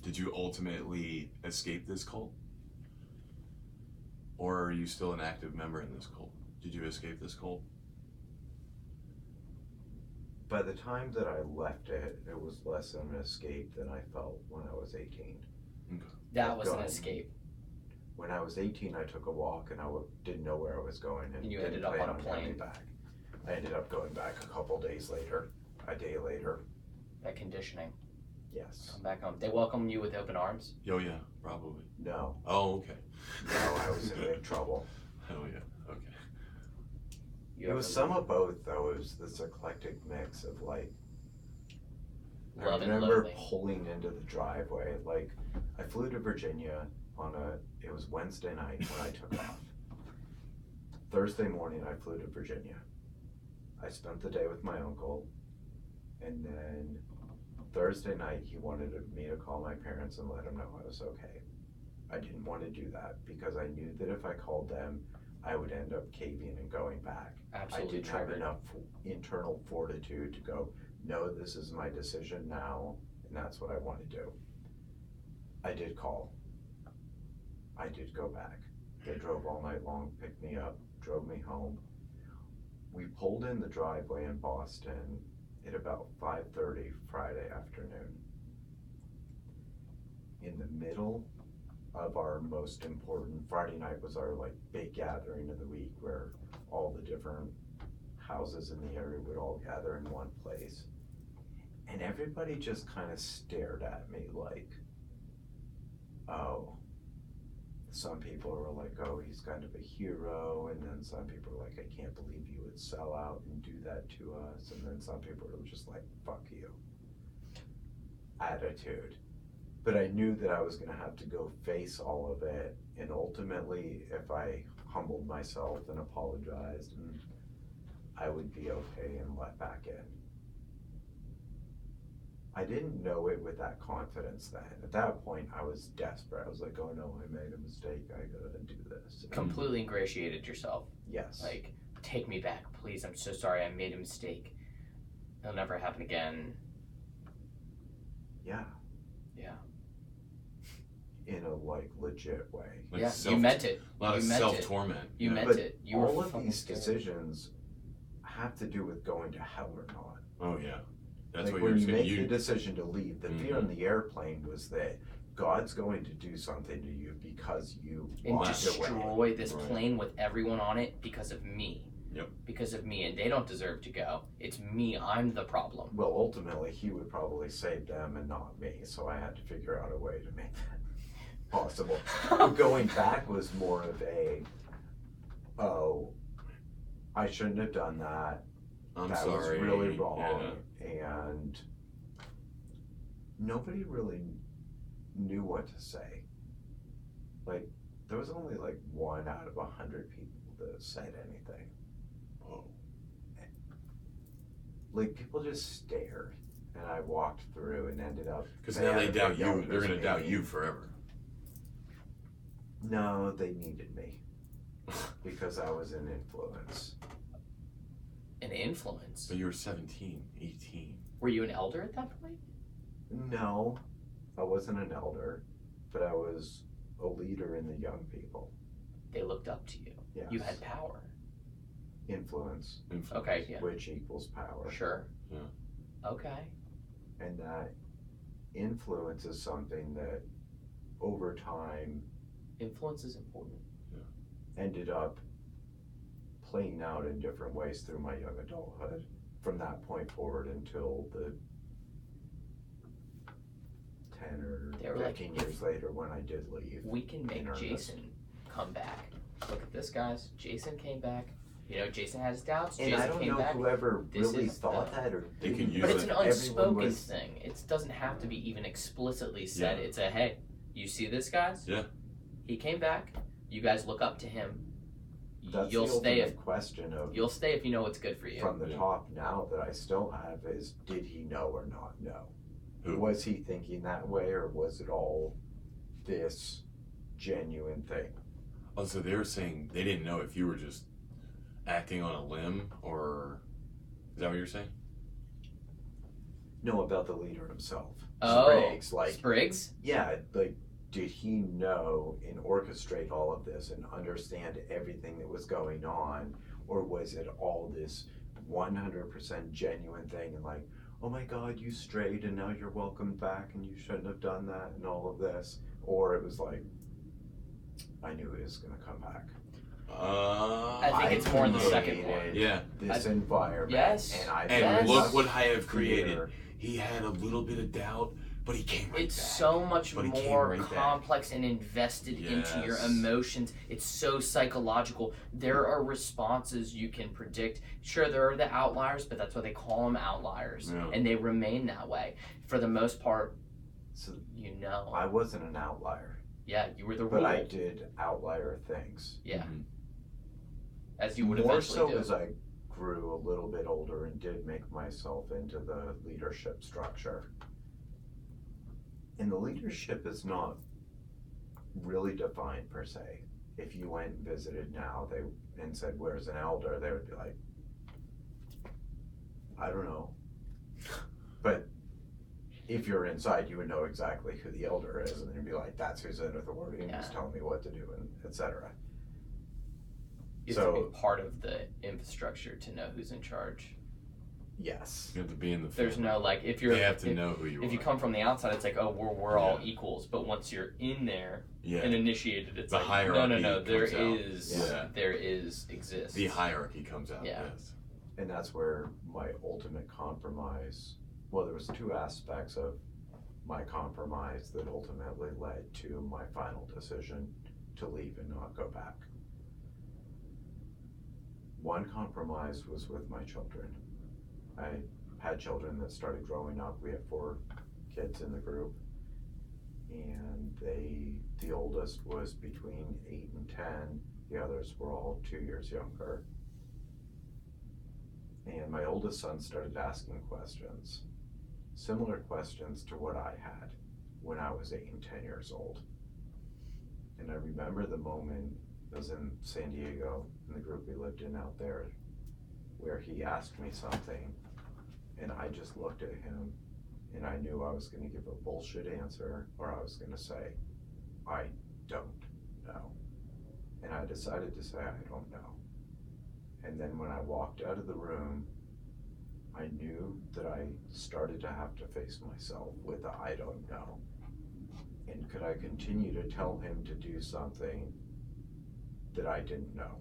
Did you ultimately escape this cult? Or are you still an active member in this cult? Did you escape this cult? By the time that I left it, it was less of an escape than I felt when I was 18. That was an God. escape. When I was 18, I took a walk and didn't know where I was going. And You didn't ended up plan on a coming plane. Back. I ended up going back a couple days later, a day later. That conditioning. Yes. Come back home. They welcome you with open arms. Oh yeah, probably. No. Oh, okay. No, I was in big trouble. Oh yeah, okay. You It was ever- some of both, though. It was this eclectic mix of like. I Love and remember loathing. pulling into the driveway. Like, I flew to Virginia it was Wednesday night when I took off. Thursday morning, I flew to Virginia. I spent the day with my uncle, and then Thursday night, he wanted me to call my parents and let them know I was okay. I didn't want to do that because I knew that if I called them, I would end up caving and going back. Absolutely I didn't have triggered. enough internal fortitude to go, no, this is my decision now, and that's what I want to do. I did call. I did go back. They drove all night long, picked me up, drove me home. We pulled in the driveway in Boston at about 5:30 Friday afternoon. In the middle of our most important, Friday night was our like big gathering of the week where all the different houses in the area would all gather in one place. And everybody just kind of stared at me like, oh. Some people were like, oh, he's kind of a hero. And then some people were like, I can't believe you would sell out and do that to us. And then some people were just like, fuck you. Attitude. But I knew that I was going to have to go face all of it. And ultimately, if I humbled myself and apologized, and I would be okay and let back in. I didn't know it with that confidence then. At that point, I was desperate. I was like, oh no, I made a mistake. I gotta do this. Completely ingratiated yourself. Yes. Like, take me back, please. I'm so sorry. I made a mistake. It'll never happen again. Yeah. Yeah. In a like legit way. Like Yeah, you meant it. A lot You of meant it. self-torment. You yeah. meant But it. You all were of fucking these scared. decisions have to do with going to hell or not. Oh yeah. That's like what when you're you saying. make the decision to leave, the fear on the airplane was that God's going to do something to you because you And walked away. destroy this Right. plane with everyone on it because of me. Yep. Because of me. And they don't deserve to go. It's me. I'm the problem. Well, ultimately, he would probably save them and not me, so I had to figure out a way to make that possible. But going back was more of a, oh, I shouldn't have done that. I'm That sorry. was really wrong. Yeah. And nobody really knew what to say. Like, there was only like 1 out of 100 people that said anything. Oh. Like, people just stared. And I walked through and ended up. Because now they doubt you. yelled They're at gonna me. doubt you forever. No, they needed me. because I was an influence. An influence. So you were 17, 18. Were you an elder at that point? No, I wasn't an elder, but I was a leader in the young people. They looked up to you. Yes. You had power. Influence, Okay, yeah. which equals power. Sure. Yeah. Okay. And that influence is something that over time Influence is important. ended up playing out in different ways through my young adulthood from that point forward until the 10 or They were like, 15 years later when I did leave. We can make in earnest. Jason come back. Look at this, guys. Jason came back. You know, Jason has doubts. And Jason I don't came know back. whoever This really is thought the- that or They didn't, can use But it's an it. everyone unspoken was- thing. It doesn't have to be even explicitly said. Yeah. It's a, hey, you see this, guys? Yeah. He came back. You guys look up to him. That's You'll the stay ultimate if question of you'll stay if you know what's good for you. from the Yeah. top now that I still have is, did he know or not know? Who? Was he thinking that way or was it all this genuine thing? Oh, so they were saying they didn't know if you were just acting on a limb, or is that what you're saying? No, about the leader himself. Oh, Spriggs, like, Spriggs? yeah, like, did he know and orchestrate all of this and understand everything that was going on? Or was it all this 100% genuine thing and like, oh my God, you strayed and now you're welcomed back and you shouldn't have done that and all of this? Or it was like, I knew he was going to come back. I think it's more in the second one. created Yeah. This environment. Yes. And I And Yes. look what I have created. fear. He had a little bit of doubt, but he came right It's back. so much But he came more right back. complex and invested into your Yes. emotions. It's so psychological. There are responses you can predict. Sure, there are the outliers, but that's why they call them outliers. Yeah. And they remain that way. For the most part, So you know. I wasn't an outlier, Yeah, you were the but rule. I did outlier things. Yeah, Mhm. as you would More eventually so do. as I grew a little bit older and did make myself into the leadership structure. And the leadership is not really defined per se. If you went and visited now and said, where's an elder? They would be like, I don't know. But if you're inside, you would know exactly who the elder is, and you'd be like, that's who's in authority and who's Yeah. telling me what to do, and etc. You have to be part of the infrastructure to know who's in charge. Yes. You have to be in the. There's family. no like if you're They have to if, know who you are. if you come from the outside, it's like, oh, we're all Yeah. equals. But once you're in there yeah. and initiated, it's The like hierarchy no. There comes out. is Yeah. there is exists. The hierarchy comes out. Yeah. Yes. And that's where my ultimate compromise, well, there was two aspects of my compromise that ultimately led to my final decision to leave and not go back. One compromise was with my children. I had children that started growing up. We had 4 kids in the group, and the oldest was between 8 and 10. The others were all 2 years younger. And my oldest son started asking questions, similar questions to what I had when I was 8 and 10 years old. And I remember the moment, I was in San Diego, in the group we lived in out there, where he asked me something, and I just looked at him, and I knew I was going to give a bullshit answer, or I was going to say, I don't know. And I decided to say, I don't know. And then when I walked out of the room, I knew that I started to have to face myself with the I don't know. And could I continue to tell him to do something that I didn't know?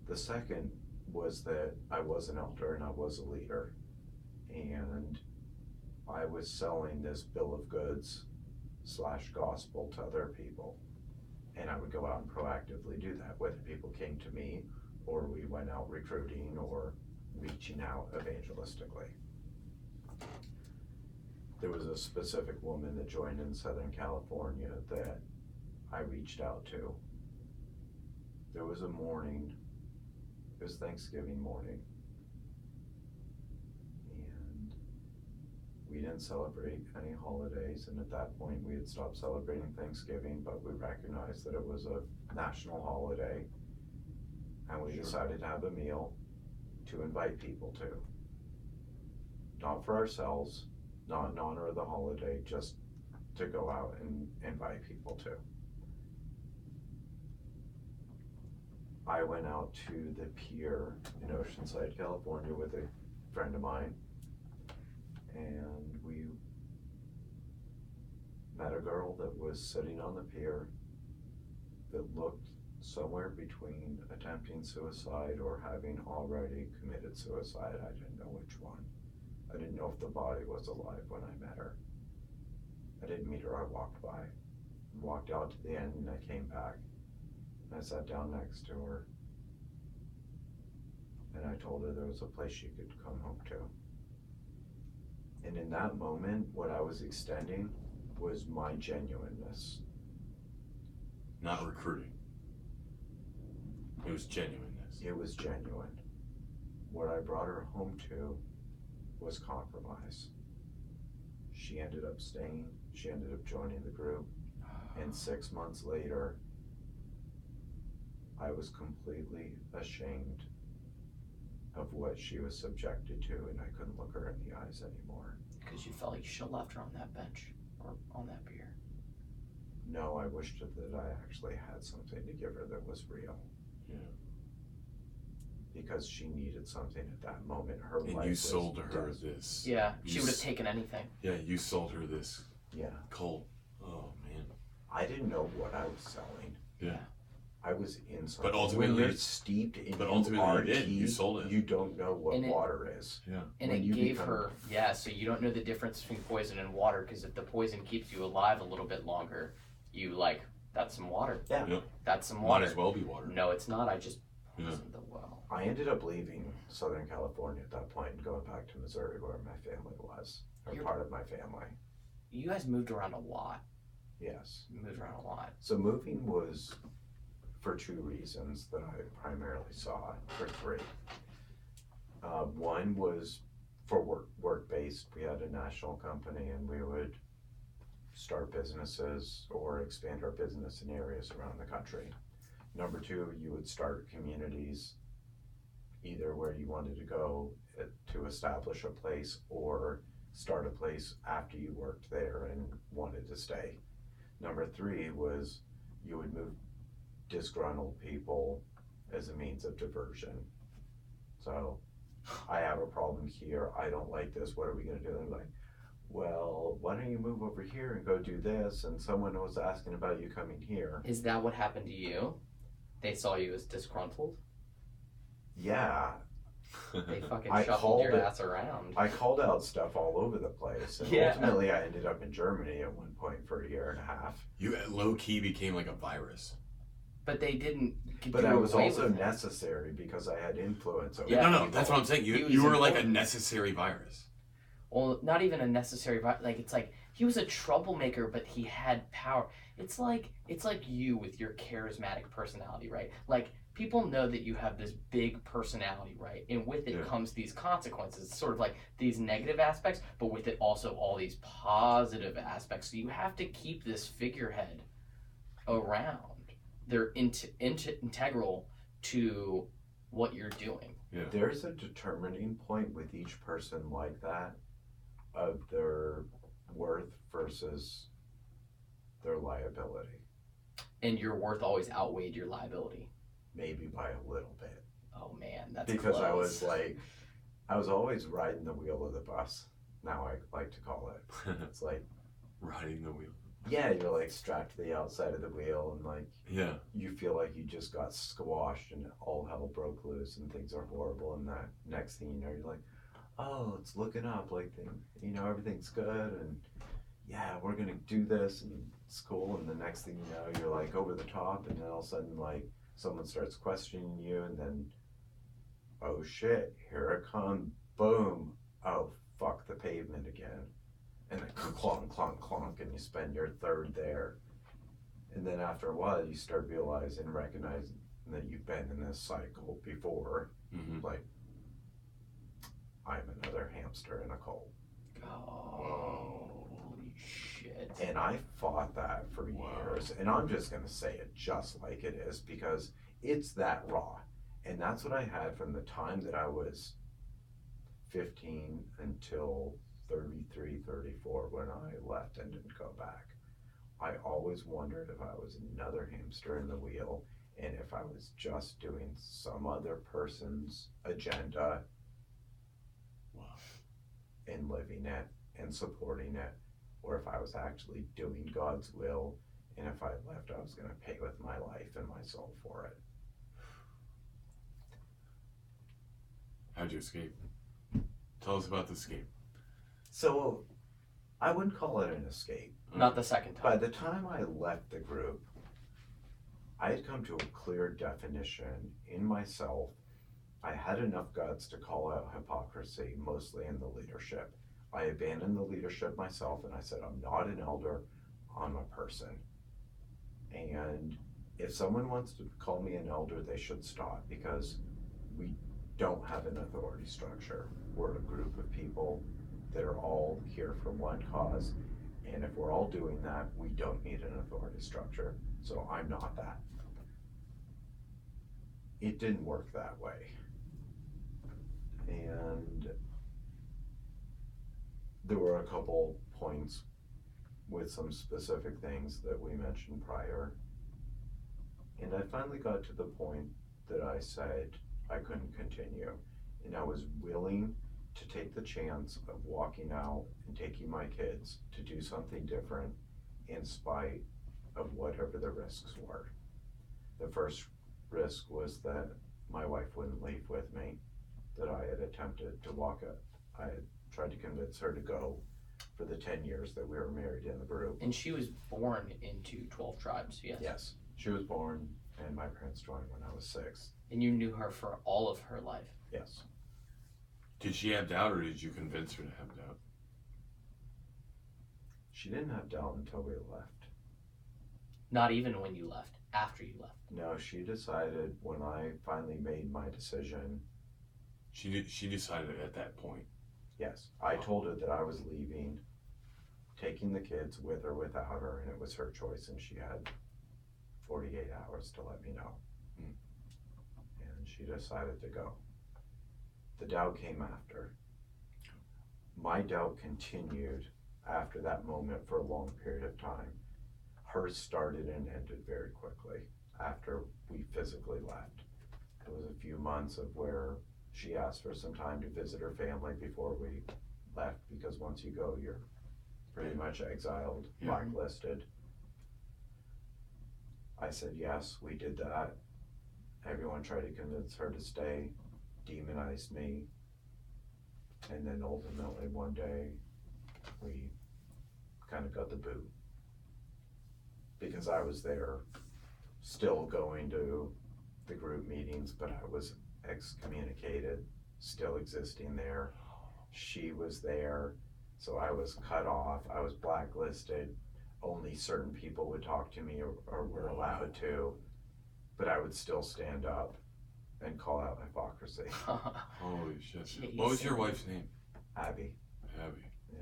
The second was that I was an elder and I was a leader, and I was selling this bill of goods / gospel to other people. And I would go out and proactively do that, whether people came to me or we went out recruiting or reaching out evangelistically. There was a specific woman that joined in Southern California that I reached out to. There was a morning, it was Thanksgiving morning, and we didn't didn't celebrate any holidays, and at that point we had stopped celebrating Thanksgiving, but we recognized that it was a national holiday, and we decided to have a meal to invite people to. Not for ourselves, not in honor of the holiday, just to go out and invite people to. I went out to the pier in Oceanside, California with a friend of mine, and we met a girl that was sitting on the pier that looked somewhere between attempting suicide or having already committed suicide. I didn't know which one. I didn't know if the body was alive when I met her. I didn't meet her, I walked by. Walked out to the end and I came back. And I sat down next to her. And I told her there was a place she could come home to. And in that moment, what I was extending was my genuineness. Not recruiting. It was genuineness. It was genuine. What I brought her home to was compromise. She ended up staying, she ended up joining the group, and 6 months later, I was completely ashamed of what she was subjected to, and I couldn't look her in the eyes anymore. Because you felt like you should have left her on that bench or on that pier. No, I wished that I actually had something to give her that was real. Yeah. Because she needed something at that moment. Her And life you was sold her des- this. Yeah, You she would have s- taken anything. Yeah, you sold her this Yeah. cult. Oh man. I didn't know what I was selling. Yeah. I was in something. ultimately- when you're steeped in but ultimately you URT, did. You sold it. You don't know what And it- water is. Yeah. And When it you gave become- her, yeah, so you don't know the difference between poison and water, because if the poison keeps you alive a little bit longer, you like, that's some water. Yeah. Yep. That's some Might water. as well be water. No, it's not. I just Yeah. poisoned the well. I ended up leaving Southern California at that point and going back to Missouri where my family was, or You're- part of my family. You guys moved around a lot. Yes. You moved around a lot. So moving was for two reasons that I primarily saw, or three. One was for work-based. We had a national company and we would start businesses or expand our business in areas around the country. Number two, you would start communities either where you wanted to go to establish a place or start a place after you worked there and wanted to stay. Number three was you would move disgruntled people as a means of diversion. So I have a problem here, I don't like this, what are we gonna do? And they're like, well, why don't you move over here and go do this? And someone was asking about you coming here. Is that what happened to you? They saw you as disgruntled? Yeah, They fucking I shuffled called your it- ass around. I called out stuff all over the place. And Yeah. ultimately I ended up in Germany at one point for a year and a half. You low key became like a virus. But they didn't But do I was away also with it. necessary because I had influence over Yeah, no, people. that's what I'm saying. He You was you were like a important. necessary virus. Well, not even a necessary like it's like he was a troublemaker, but he had power. It's like you with your charismatic personality, right? Like people know that you have this big personality, right? And with it Yeah. comes these consequences. It's sort of like these negative aspects, but with it also all these positive aspects. So you have to keep this figurehead around. They're integral to what you're doing. Yeah. There's a determining point with each person like that of their worth versus their liability. And your worth always outweighed your liability. Maybe by a little bit. Oh man, that's Because close. I was like, I was always riding the wheel of the bus. Now I like to call it. It's like, Riding the wheel. yeah, you're like strapped to the outside of the wheel and like Yeah. you feel like you just got squashed and all hell broke loose and things are horrible, and that next thing you know you're like, oh, it's looking up, like everything's good and yeah, we're gonna do this and it's cool, and the next thing you know you're like over the top, and then all of a sudden like someone starts questioning you, and then oh shit, here it comes, boom, oh fuck, the pavement again, and then clonk clonk clonk, and you spend your third there. And then after a while, you start recognizing that you've been in this cycle before. Like, I'm another hamster in a cult. Oh. kids. And I fought that for years. And I'm just going to say it just like it is because it's that raw. And that's what I had from the time that I was 15 until 33, 34 when I left and didn't go back. I always wondered if I was another hamster in the wheel and if I was just doing some other person's agenda and living it and supporting it, or if I was actually doing God's will, and if I left, I was going to pay with my life and my soul for it. How'd you escape? Tell us about the escape. So I wouldn't call it an escape. Not the second time. By the time I left the group, I had come to a clear definition in myself. I had enough guts to call out hypocrisy, mostly in the leadership. I abandoned the leadership myself and I said, I'm not an elder, I'm a person. And if someone wants to call me an elder, they should stop because we don't have an authority structure. We're a group of people that are all here for one cause. And if we're all doing that, we don't need an authority structure. So I'm not that. It didn't work that way. And there were a couple points with some specific things that we mentioned prior. And I finally got to the point that I said I couldn't continue. And I was willing to take the chance of walking out and taking my kids to do something different in spite of whatever the risks were. The first risk was that my wife wouldn't leave with me, that I had attempted to walk it. I had tried to convince her to go for the 10 years that we were married in the group. And she was born into 12 tribes, yes? Yes. She was born and my parents joined when I was 6. And you knew her for all of her life? Yes. Did she have doubt or did you convince her to have doubt? She didn't have doubt until we left. Not even when you left, after you left? No, she decided when I finally made my decision. She decided at that point? Yes. I told her that I was leaving, taking the kids with or without her, and it was her choice, and she had 48 hours to let me know. And she decided to go. The doubt came after. My doubt continued after that moment for a long period of time. Hers started and ended very quickly after we physically left. It was a few months of where she asked for some time to visit her family before we left, because once you go, you're pretty much exiled, blacklisted. I said yes, we did that. Everyone tried to convince her to stay, demonized me, and then ultimately one day we kind of got the boot. Because I was there still going to the group meetings, but I was excommunicated, still existing there. She was there, so I was cut off, I was blacklisted. Only certain people would talk to me or were allowed to, but I would still stand up and call out hypocrisy. Holy shit. Jeez. What was your wife's name? Abby. Abby. Yeah.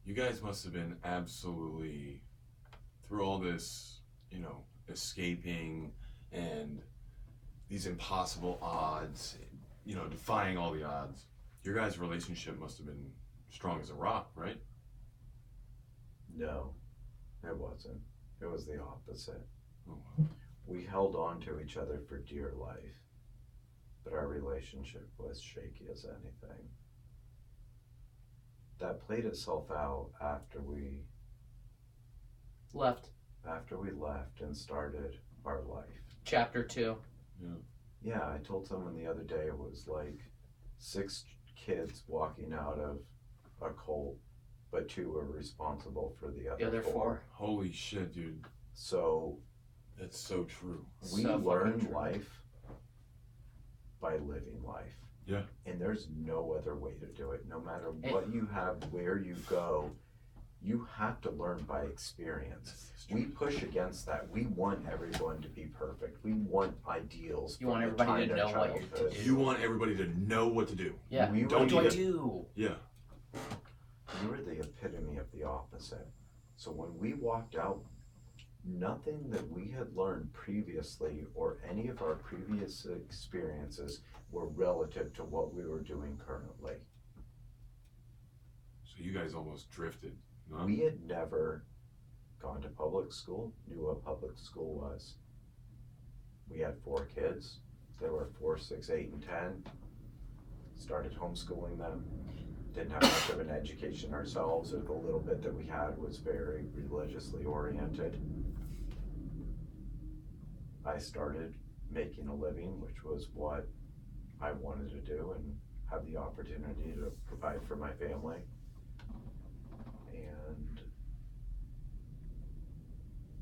You guys must have been absolutely, through all this, escaping and these impossible odds, defying all the odds. Your guys' relationship must have been strong as a rock, right? No, it wasn't. It was the opposite. Oh, wow. We held on to each other for dear life, but our relationship was shaky as anything. That played itself out after we Left. And started our life. Chapter 2. Yeah, I told someone the other day it was like 6 kids walking out of a cult, but 2 were responsible for the other 4. Holy shit, dude. So That's so true. we So learn fucking true. life by living life. Yeah. And there's no other way to do it. No matter what you have, where you go, you have to learn by experience. We push against that. We want everyone to be perfect. We want ideals. You want from the everybody time to of know what you're to childhood. do. You want everybody to know what to do. Yeah. We What do were I the- do? Yeah. You were the epitome of the opposite. So when we walked out, nothing that we had learned previously or any of our previous experiences were relative to what we were doing currently. So you guys almost drifted. Huh? We had never gone to public school, knew what public school was. We had 4 kids. They were 4, 6, 8, and 10. Started homeschooling them. Didn't have much of an education ourselves, or the little bit that we had was very religiously oriented. I started making a living, which was what I wanted to do and have the opportunity to provide for my family. And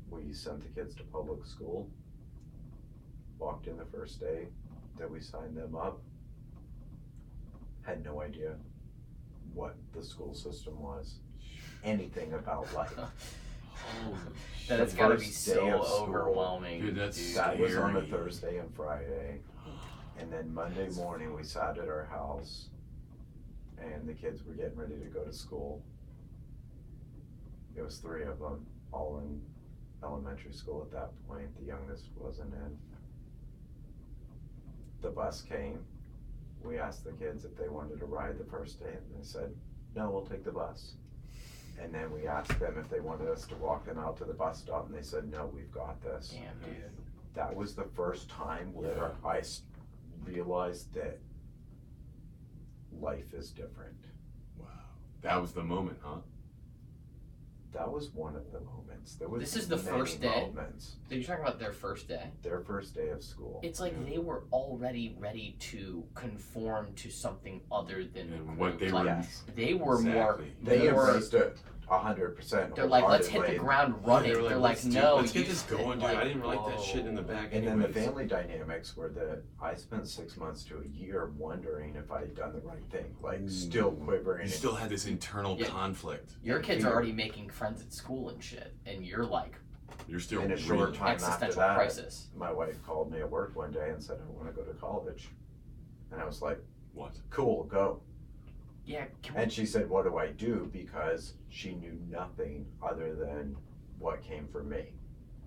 we sent the kids to public school. Walked in the first day that we signed them up. Had no idea what the school system was, anything about life. Holy That's shit. gotta be First day so of school. overwhelming. Dude, that's That was on a Scary. Thursday and Friday. And then Monday morning, we sat at our house and the kids were getting ready to go to school. It was 3 of them, all in elementary school at that point. The youngest wasn't in. The bus came. We asked the kids if they wanted to ride the first day, and they said, no, we'll take the bus. And then we asked them if they wanted us to walk them out to the bus stop, and they said, no, we've got this. Damn, dude. That was the first time where I realized that life is different. Wow. That was the moment, huh? That was one of the moments. There was This is the many first day? moments. So you're talking about their first day? Their first day of school. It's like Yeah. they were already ready to conform to something other than the And group. what they like, were. Yes. they were more. Exactly. They more- embraced it 100%. They're like, let's hit the wholeheartedly. ground running. They're like, let's do- no, let's get you this going, dude. like, I didn't like that shit in the back. And then the anyways. family dynamics were that I spent 6 months to a year wondering if I had done the right thing, like still quivering. You still had this internal Yeah. conflict. Your kids are fear. already making friends at school and shit, and you're like You're still in a really- short time after existential that, crisis. my wife called me at work one day and said, I want to go to college. And I was like, What? cool, go. Yeah, can And she said, what do I do? Because she knew nothing other than what came from me.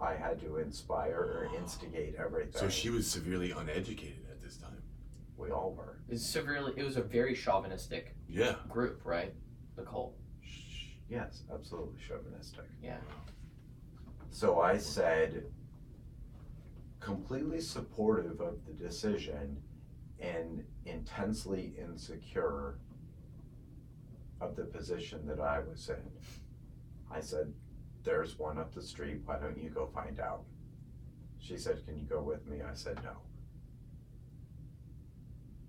I had to inspire or instigate everything. So she was severely uneducated at this time. We all were. it was a very chauvinistic Yeah. group, right? The cult. Yes, absolutely chauvinistic. Yeah. So I said, completely supportive of the decision and intensely insecure of the position that I was in. I said, there's one up the street, why don't you go find out? She said, can you go with me? I said, no.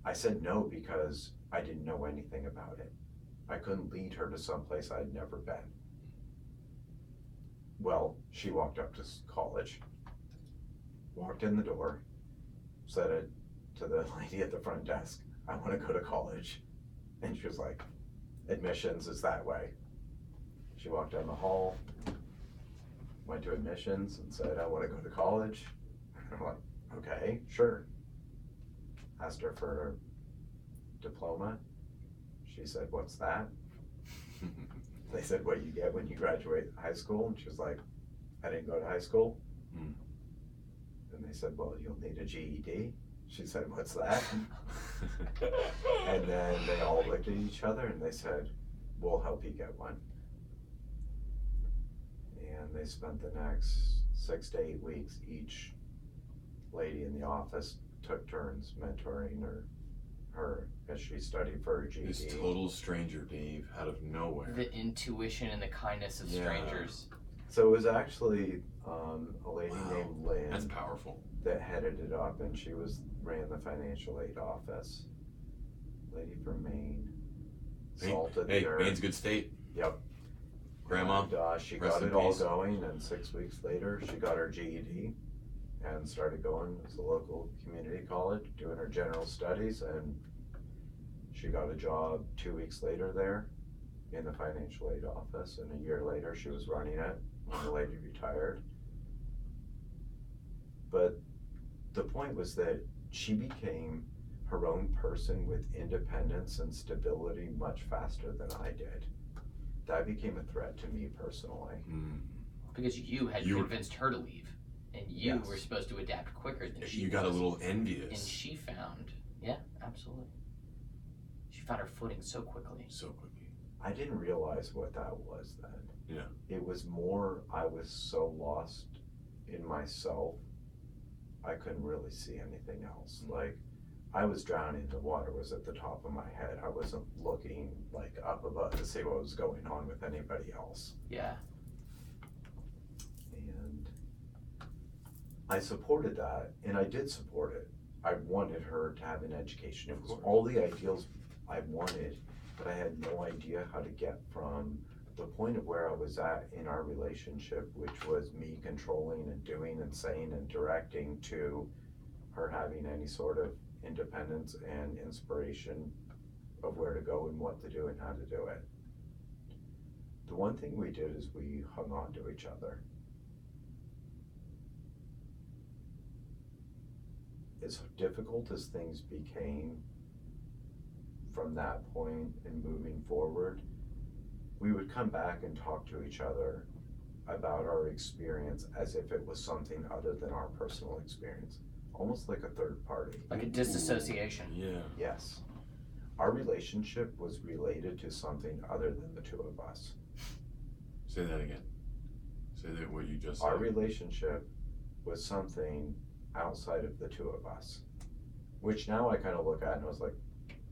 I said no because I didn't know anything about it. I couldn't lead her to someplace I'd never been. Well, she walked up to college, walked in the door, said it to the lady at the front desk, I want to go to college. And she was like, admissions is that way. She walked down the hall, went to admissions and said, I want to go to college. I'm like, okay, sure. Asked her for a diploma. She said, what's that? They said, what you get when you graduate high school? And she was like, I didn't go to high school. Hmm. And they said, well, you'll need a GED. She said, what's that? And then they all looked at each other and they said, we'll help you get one. And they spent the next 6 to 8 weeks, each lady in the office took turns mentoring her as she studied for her GED. This total stranger, Dave, out of nowhere. The intuition and the kindness of Yeah. strangers. So it was actually a lady Wow. named Lynn That's powerful. that headed it up, and she ran the financial aid office. Lady from Maine. Salted Hey, the earth. Maine's a good state. Yep. Grandma. And, she rest got in it all peace. going, and 6 weeks later, she got her GED and started going to the local community college, doing her general studies, and she got a job 2 weeks later there in the financial aid office, and a year later, she was running it when the lady retired. But the point was that she became her own person with independence and stability much faster than I did. that became a threat to me personally. Because you had convinced her to leave, and you were supposed to adapt quicker than she You got was. a little envious. And she found, yeah, absolutely. She found her footing so quickly. So quickly. I didn't realize what that was then. Yeah. It was more, I was so lost in myself, I couldn't really see anything else. Like, I was drowning, the water was at the top of my head. I wasn't looking, like, up above to see what was going on with anybody else. Yeah. And I supported that, and I did support it. I wanted her to have an education. It was all the ideals I wanted, but I had no idea how to get from the point of where I was at in our relationship, which was me controlling and doing and saying and directing, to her having any sort of independence and inspiration of where to go and what to do and how to do it. The one thing we did is we hung on to each other. As difficult as things became from that point and moving forward, we would come back and talk to each other about our experience as if it was something other than our personal experience, almost like a third party. Like a disassociation. Yeah. Yes. Our relationship was related to something other than the two of us. Say that again. Say that what you just said. Our relationship was something outside of the two of us, which now I kind of look at and I was like,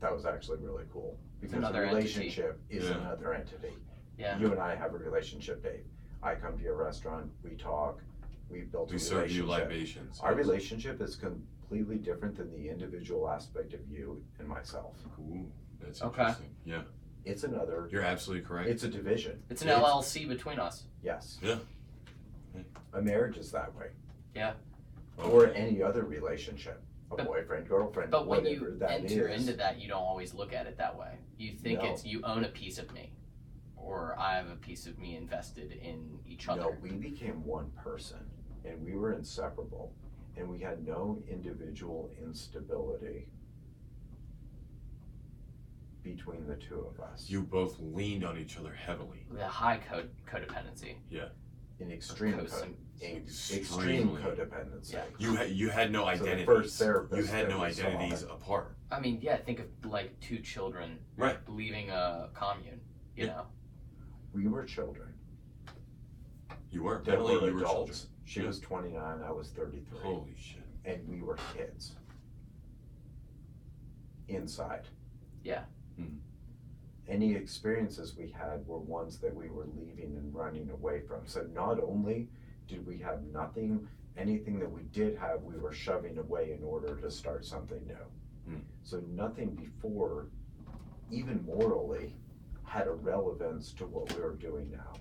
that was actually really cool. Because a relationship is another entity. Yeah. You and I have a relationship, Dave. I come to your restaurant, we talk, we've built a relationship. We serve you libations. Our relationship is completely different than the individual aspect of you and myself. Ooh, that's interesting. Yeah. It's another. You're absolutely correct. It's a division. It's an LLC between us. Yes. Yeah. A marriage is that way. Yeah. Or any other relationship. Boyfriend, girlfriend, but when whatever you that enter is. into that, you don't always look at it that way. You think it's you own a piece of me, or I have a piece of me invested in each other. No, we became one person, and we were inseparable, and we had no individual instability between the two of us. You both leaned on each other heavily. The high codependency. Yeah. In extreme codependency. Yeah. You had no identities. First therapist you had no identities apart. I mean, yeah, think of like two children leaving a commune, you know. We were children. You were. They Mentally, were you were adults. children. She was 29, I was 33. Holy shit. And we were kids. Inside. Yeah. Mm-hmm. Any experiences we had were ones that we were leaving and running away from. So not only did we have nothing, anything that we did have, we were shoving away in order to start something new. So nothing before, even morally, had a relevance to what we were doing now.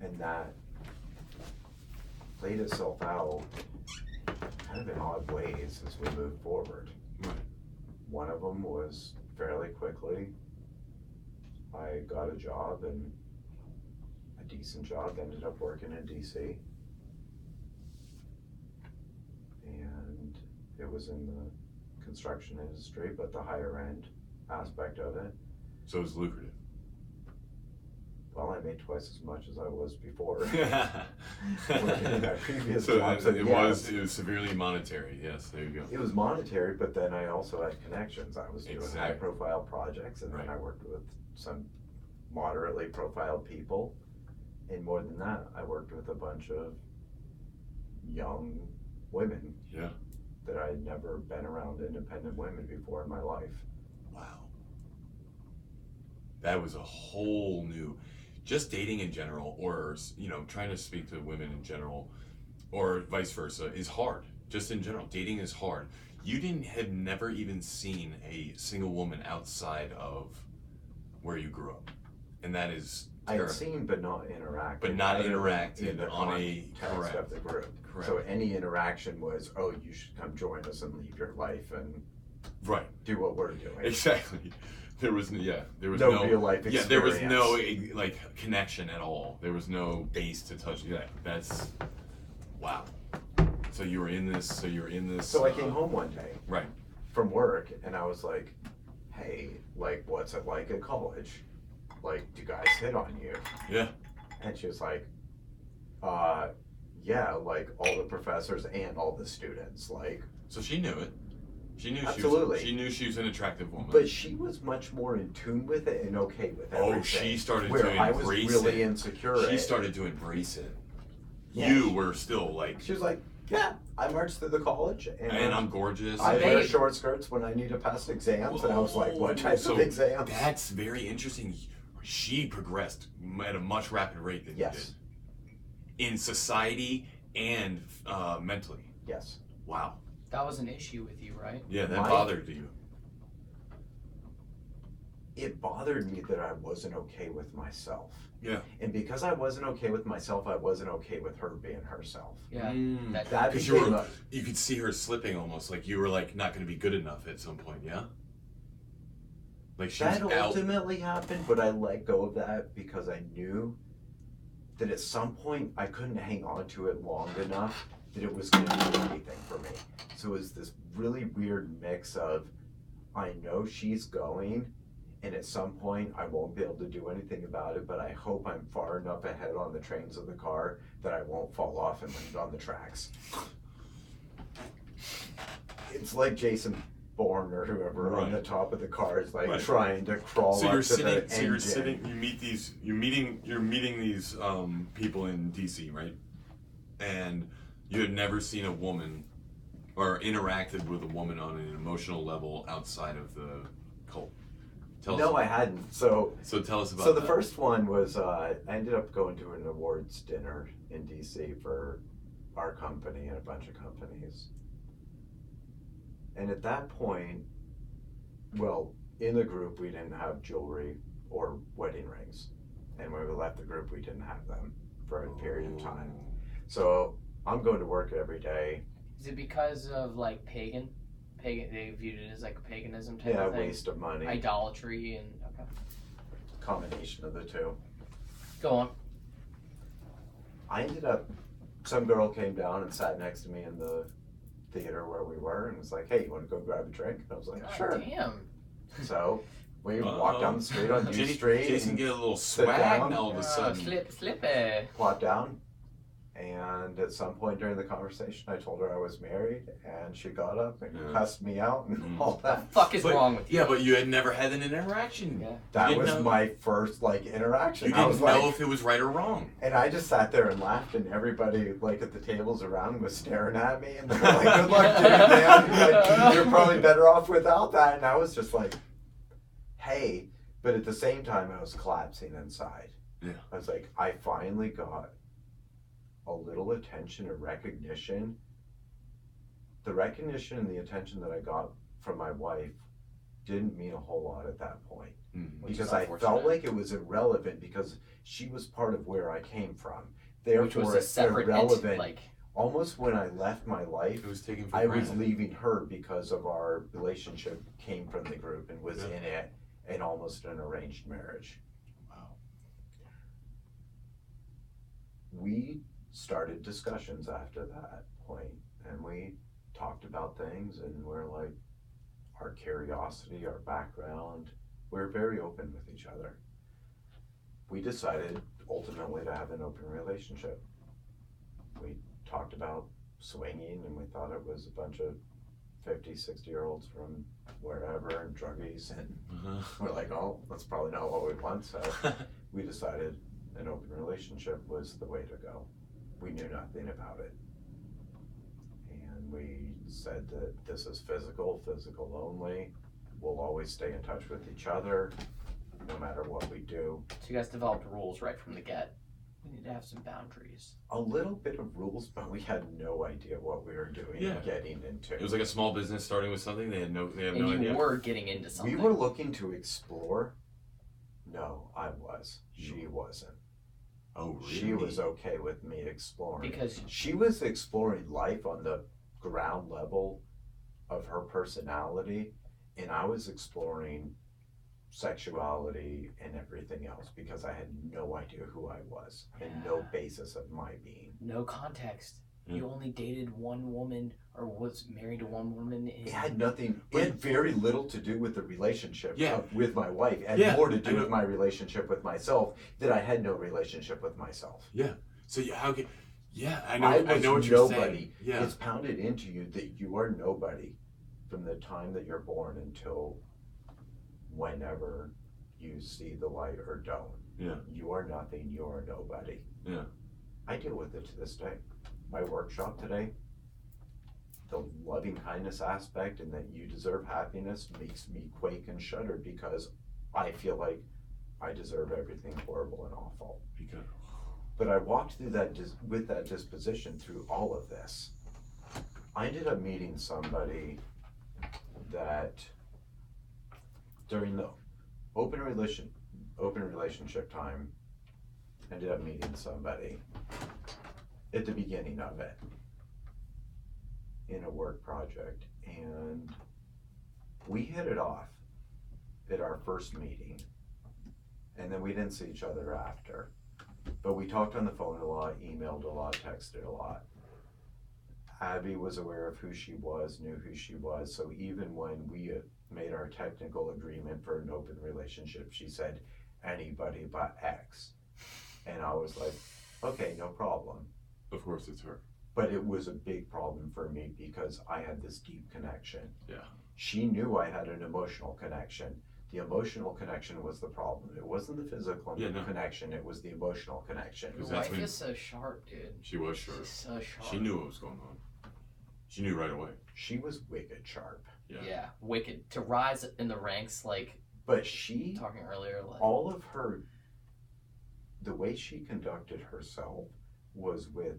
And that played itself out kind of in odd ways as we moved forward. Right. One of them was fairly quickly, I got a job, and a decent job, ended up working in DC. And it was in the construction industry, but the higher end aspect of it. So it was lucrative. Well, I made twice as much as I was before. Working in my previous so job, it was severely monetary. Yes, there you go. It was monetary, but then I also had connections. I was doing Exactly. high profile projects, and then I worked with some moderately profiled people. And more than that, I worked with a bunch of young women. Yeah. That I had never been around independent women before in my life. Wow. That was a whole new, just dating in general, or, you know, trying to speak to women in general, or vice versa, is hard. Just in general, dating is hard. You had never even seen a single woman outside of where you grew up. And that is terrible. I had seen, but not interacted. But not interacted in the on a context of the group. Correct. So any interaction was, oh, you should come join us and leave your life and do what we're doing. Exactly. There was no real life experience. Yeah, there was no like connection at all. There was no base to touch. Yeah, that's wow. So you were in this. So I came home one day. Right. From work, and I was like, hey, like, what's it like at college? Like, do guys hit on you? Yeah. And she was like, yeah, like all the professors and all the students, like. So she knew it. She knew Absolutely. she knew she was an attractive woman. But she was much more in tune with it and okay with everything. Oh, she started where to I was embrace really it. insecure. She started to embrace it. Yeah. You were still like. She was like, yeah, I marched through the college And I'm gorgeous. I and- wear short skirts when I need to pass exams, and I was like, what type of exams? That's very interesting. She progressed at a much rapid rate than you Yes. did. In society and mentally. Yes. Wow. That was an issue with you, right? Yeah, that My- bothered you. It bothered me that I wasn't okay with myself. Yeah. And because I wasn't okay with myself, I wasn't okay with her being herself. Yeah. That Because became you could see her slipping almost, like you were like not going to be good enough at some point, yeah? Like she that was out. ultimately happened, but I let go of that because I knew that at some point I couldn't hang on to it long enough that it was going to do anything for me. So it was this really weird mix of, I know she's going, and at some point I won't be able to do anything about it, but I hope I'm far enough ahead on the trains of the car that I won't fall off and land on the tracks. It's like Jason Bourne or whoever on the top of the car is like trying to crawl So up you're to sitting. the So you're engine. sitting. You're meeting these people in DC, right? And you had never seen a woman or interacted with a woman on an emotional level outside of the cult. No, I hadn't. So tell us about So the that. first one was I ended up going to an awards dinner in DC for our company and a bunch of companies. And at that point, well, in the group we didn't have jewelry or wedding rings. And when we left the group we didn't have them for a period of time. So I'm going to work every day. Is it because of like pagan? They viewed it as like a paganism type Yeah, of thing. waste of money. Idolatry and okay. Combination of the two. Go on. I ended up, some girl came down and sat next to me in the theater where we were and was like, hey, you want to go grab a drink? And I was like, God sure. damn. So we walked down the street on U Street Jason and get a little sit swag down. now all of a sudden. Slippy. plopped down. And at some point during the conversation, I told her I was married, and she got up and cussed me out and all that. Fuck is wrong with you? Yeah, but you had never had an interaction. Yeah. That You was didn't know- my first interaction. You I was didn't know like, if it was right or wrong. and I just sat there and laughed, and everybody at the tables around was staring at me, and they were like, "Good luck, dude, man. Like, you're probably better off without that." And I was just like, "Hey," but at the same time, I was collapsing inside. Yeah. I was like, I finally got a little attention and recognition. The recognition and the attention that I got from my wife didn't mean a whole lot at that point. Mm. Because I felt like it was irrelevant because she was part of where I came from. Which Therefore, was a it's separate irrelevant. Almost when I left my life, It was taken for I granted. was leaving her because of our relationship came from the group and was in it, and almost an arranged marriage. Wow. We started discussions after that point, and we talked about things, and we're like, our curiosity, our background, we're very open with each other. We decided ultimately to have an open relationship. We talked about swinging, and we thought it was a bunch of 50, 60-year-olds from wherever and druggies, and we're like, oh, that's probably not what we want, so we decided an open relationship was the way to go. We knew nothing about it. And we said that this is physical only. We'll always stay in touch with each other, no matter what we do. So you guys developed rules right from the get. We need to have some boundaries. A little bit of rules, but we had no idea what we were doing and getting into. It was like a small business starting with something. They had no And you idea. were getting into something. We were looking to explore. No, I was. She wasn't. Oh, really? She was okay with me exploring. Because she was exploring life on the ground level of her personality, and I was exploring sexuality and everything else because I had no idea who I was and no basis of my being. no context. You only dated one woman or was married to one woman. It had nothing. It had very little to do with the relationship Yeah. with my wife. It had Yeah, more to I do know. with my relationship with myself that I had no relationship with myself. Yeah. So how can? Yeah, I I know was what you're nobody. saying. Yeah. It's pounded into you that you are nobody from the time that you're born until whenever you see the light or don't. Yeah. You are nothing. You are nobody. Yeah. I deal with it to this day. My workshop today, the loving kindness aspect and that you deserve happiness makes me quake and shudder because I feel like I deserve everything horrible and awful. Because But I walked through that with that disposition through all of this. I ended up meeting somebody that during the open relationship time, ended up meeting somebody at the beginning of it in a work project, and we hit it off at our first meeting, and then we didn't see each other after. But we talked on the phone a lot, emailed a lot, texted a lot. Abby was aware of who she was, knew who she was, so even when we made our technical agreement for an open relationship, she said, anybody but X. And I was like, okay, no problem. of course it's her. But it was a big problem for me because I had this deep connection. Yeah. She knew I had an emotional connection. The emotional connection was the problem. It wasn't the physical connection, it was the emotional connection. Your that's wife when- is so sharp, dude. She was sure. She's so sharp. She knew what was going on. She knew right away. She was wicked sharp. Yeah, wicked. To rise in the ranks, like But she, talking earlier, like all of her, the way she conducted herself was with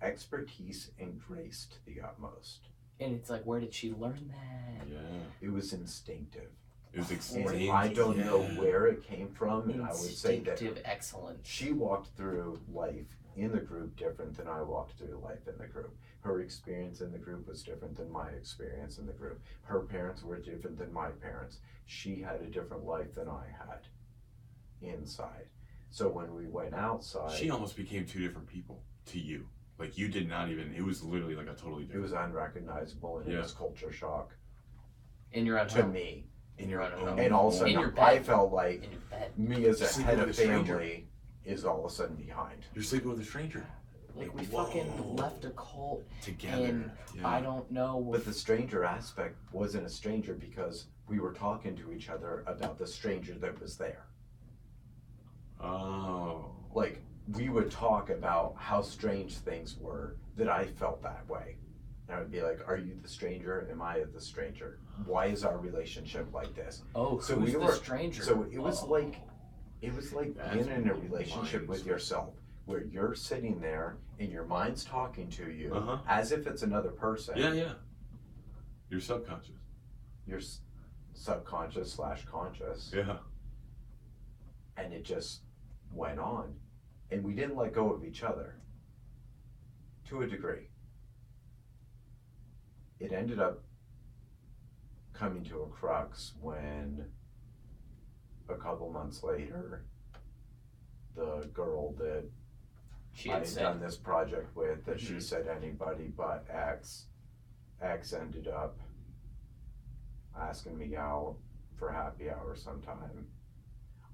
expertise and grace to the utmost. and it's like, where did she learn that? Yeah. It was instinctive. It was And extreme. I don't know where it came from, and I would say that Instinctive excellence. she walked through life in the group different than I walked through life in the group. Her experience in the group was different than my experience in the group. Her parents were different than my parents. She had a different life than I had inside. So when we went outside, She almost became two different people to you. Like you did not even. It was literally like a totally it different. was unrecognizable and it Yeah. was culture shock In your own to home. me. In your own home. And all of a In your sudden, bed. I felt like In your bed. me as a Sleeping head with of a stranger. family is all of a sudden behind. You're sleeping with a stranger Like we Whoa. fucking left a cult, together. and Yeah. I don't know. But the stranger aspect wasn't a stranger because we were talking to each other about the stranger that was there. Oh. Like, we would talk about how strange things were that I felt that way. And I would be like, are you the stranger? Am I the stranger? Why is our relationship like this? Oh, So who's we the were- stranger? So it was Oh. like That's being in a what relationship mind with is. yourself where you're sitting there and your mind's talking to you Uh-huh. as if it's another person. Yeah. You're subconscious. Your subconscious / conscious. Yeah. And it just went on. And we didn't let go of each other to a degree. It ended up coming to a crux when a couple months later, the girl that She I had had said, done this project with, that she Mhm. said anybody but X ended up asking me out for happy hour sometime.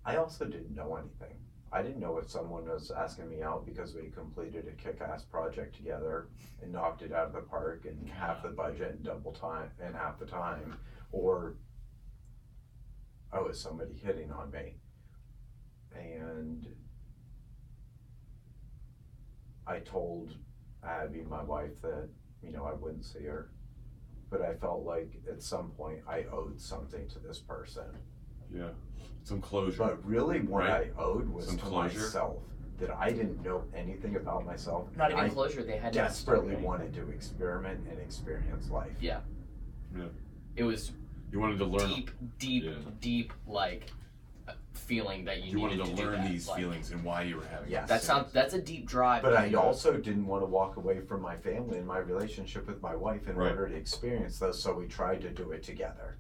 I also didn't know anything. I didn't know if someone was asking me out because we completed a kick-ass project together and knocked it out of the park in half the budget and double time and half the time, or oh, is somebody hitting on me? And I told Abby, my wife, that I wouldn't see her, but I felt like at some point I owed something to this person. Yeah. Some closure. But really what Right. I owed was Some to closure. myself, that I didn't know anything about myself. not even I closure. They had desperately to wanted to experiment and experience life. Yeah. Yeah. It was You wanted to learn. deep, Yeah. deep, like feeling that You wanted needed to learn do that. these Like, feelings and why you were having. Yes. these That's a deep drive. But I Yeah. also didn't want to walk away from my family and my relationship with my wife in Right. order to experience those, so we tried to do it together.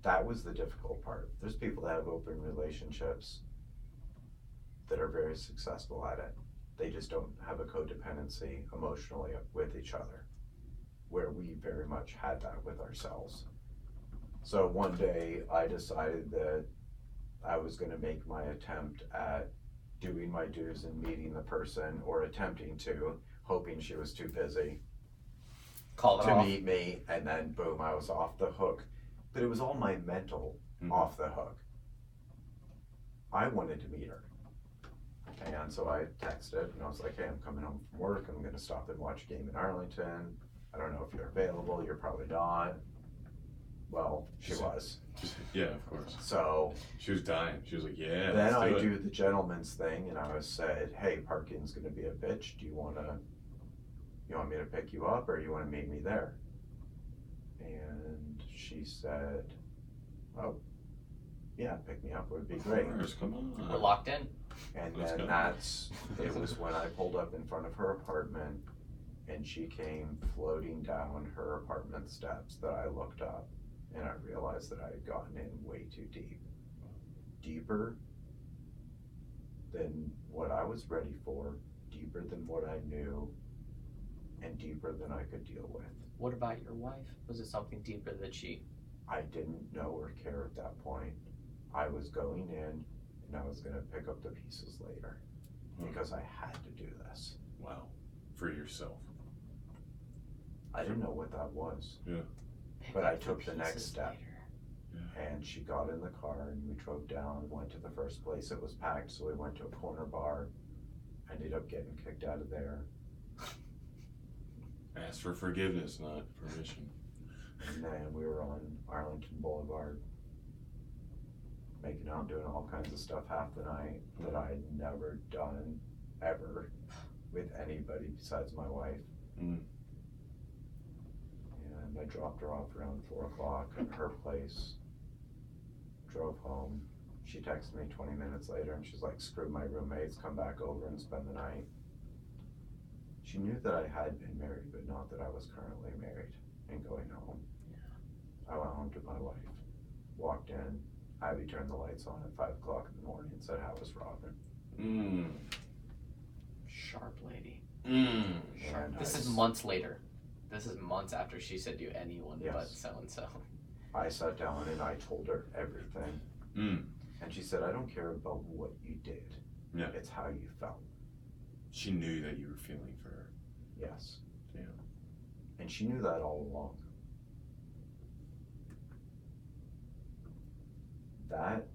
That was the difficult part. There's people that have open relationships that are very successful at it. They just don't have a codependency emotionally with each other, where we very much had that with ourselves. So one day I decided that I was going to make my attempt at doing my dues and meeting the person, or attempting to, hoping she was too busy Call it to off. meet me, and then boom, I was off the hook. But it was all my mental off the hook. I wanted to meet her. And so I texted and I was like, hey, I'm coming home from work. I'm going to stop and watch a game in Arlington. I don't know if you're available. You're probably not. Well, she was. Yeah, of course. So She was dying. She was like, yeah. then I let's do do the gentleman's thing, and I was said, hey, parking's going to be a bitch. Do you want me to pick you up, or you want to meet me there? And she said, oh, yeah, pick me up would be it. great. Of course, come on. We're locked in. And Let's then go. it was when I pulled up in front of her apartment, and she came floating down her apartment steps, that I looked up, and I realized that I had gotten in way too deep. Deeper than what I was ready for, deeper than what I knew, and deeper than I could deal with. What about your wife? Was it something deeper that she? I didn't know or care at that point. I was going in, and I was gonna pick up the pieces later, because I had to do this. Wow. For yourself. I didn't know what that was. Yeah. But I took the next step. Later. And she got in the car, and we drove down, went to the first place. It was packed, so we went to a corner bar. Ended up getting kicked out of there. Ask for forgiveness, not permission. And then we were on Arlington Boulevard, making out, doing all kinds of stuff half the night that I had never done ever with anybody besides my wife. Mm. And I dropped her off around 4 o'clock at her place, drove home. She texted me 20 minutes later, and she's like, screw my roommates, come back over and spend the night. She knew that I had been married, but not that I was currently married and going home. Yeah. I went home to my wife, walked in. Abby turned the lights on at 5 o'clock in the morning and said, how was Robin? Mm. Sharp lady. Mm. And This I is months later. This is months after she said to anyone Yes. but so and so. I sat down and I told her everything. Mm. And she said, I don't care about what you did. Yeah. It's how you felt. She knew that you were feeling for her. Yes. Yeah. And she knew that all along. That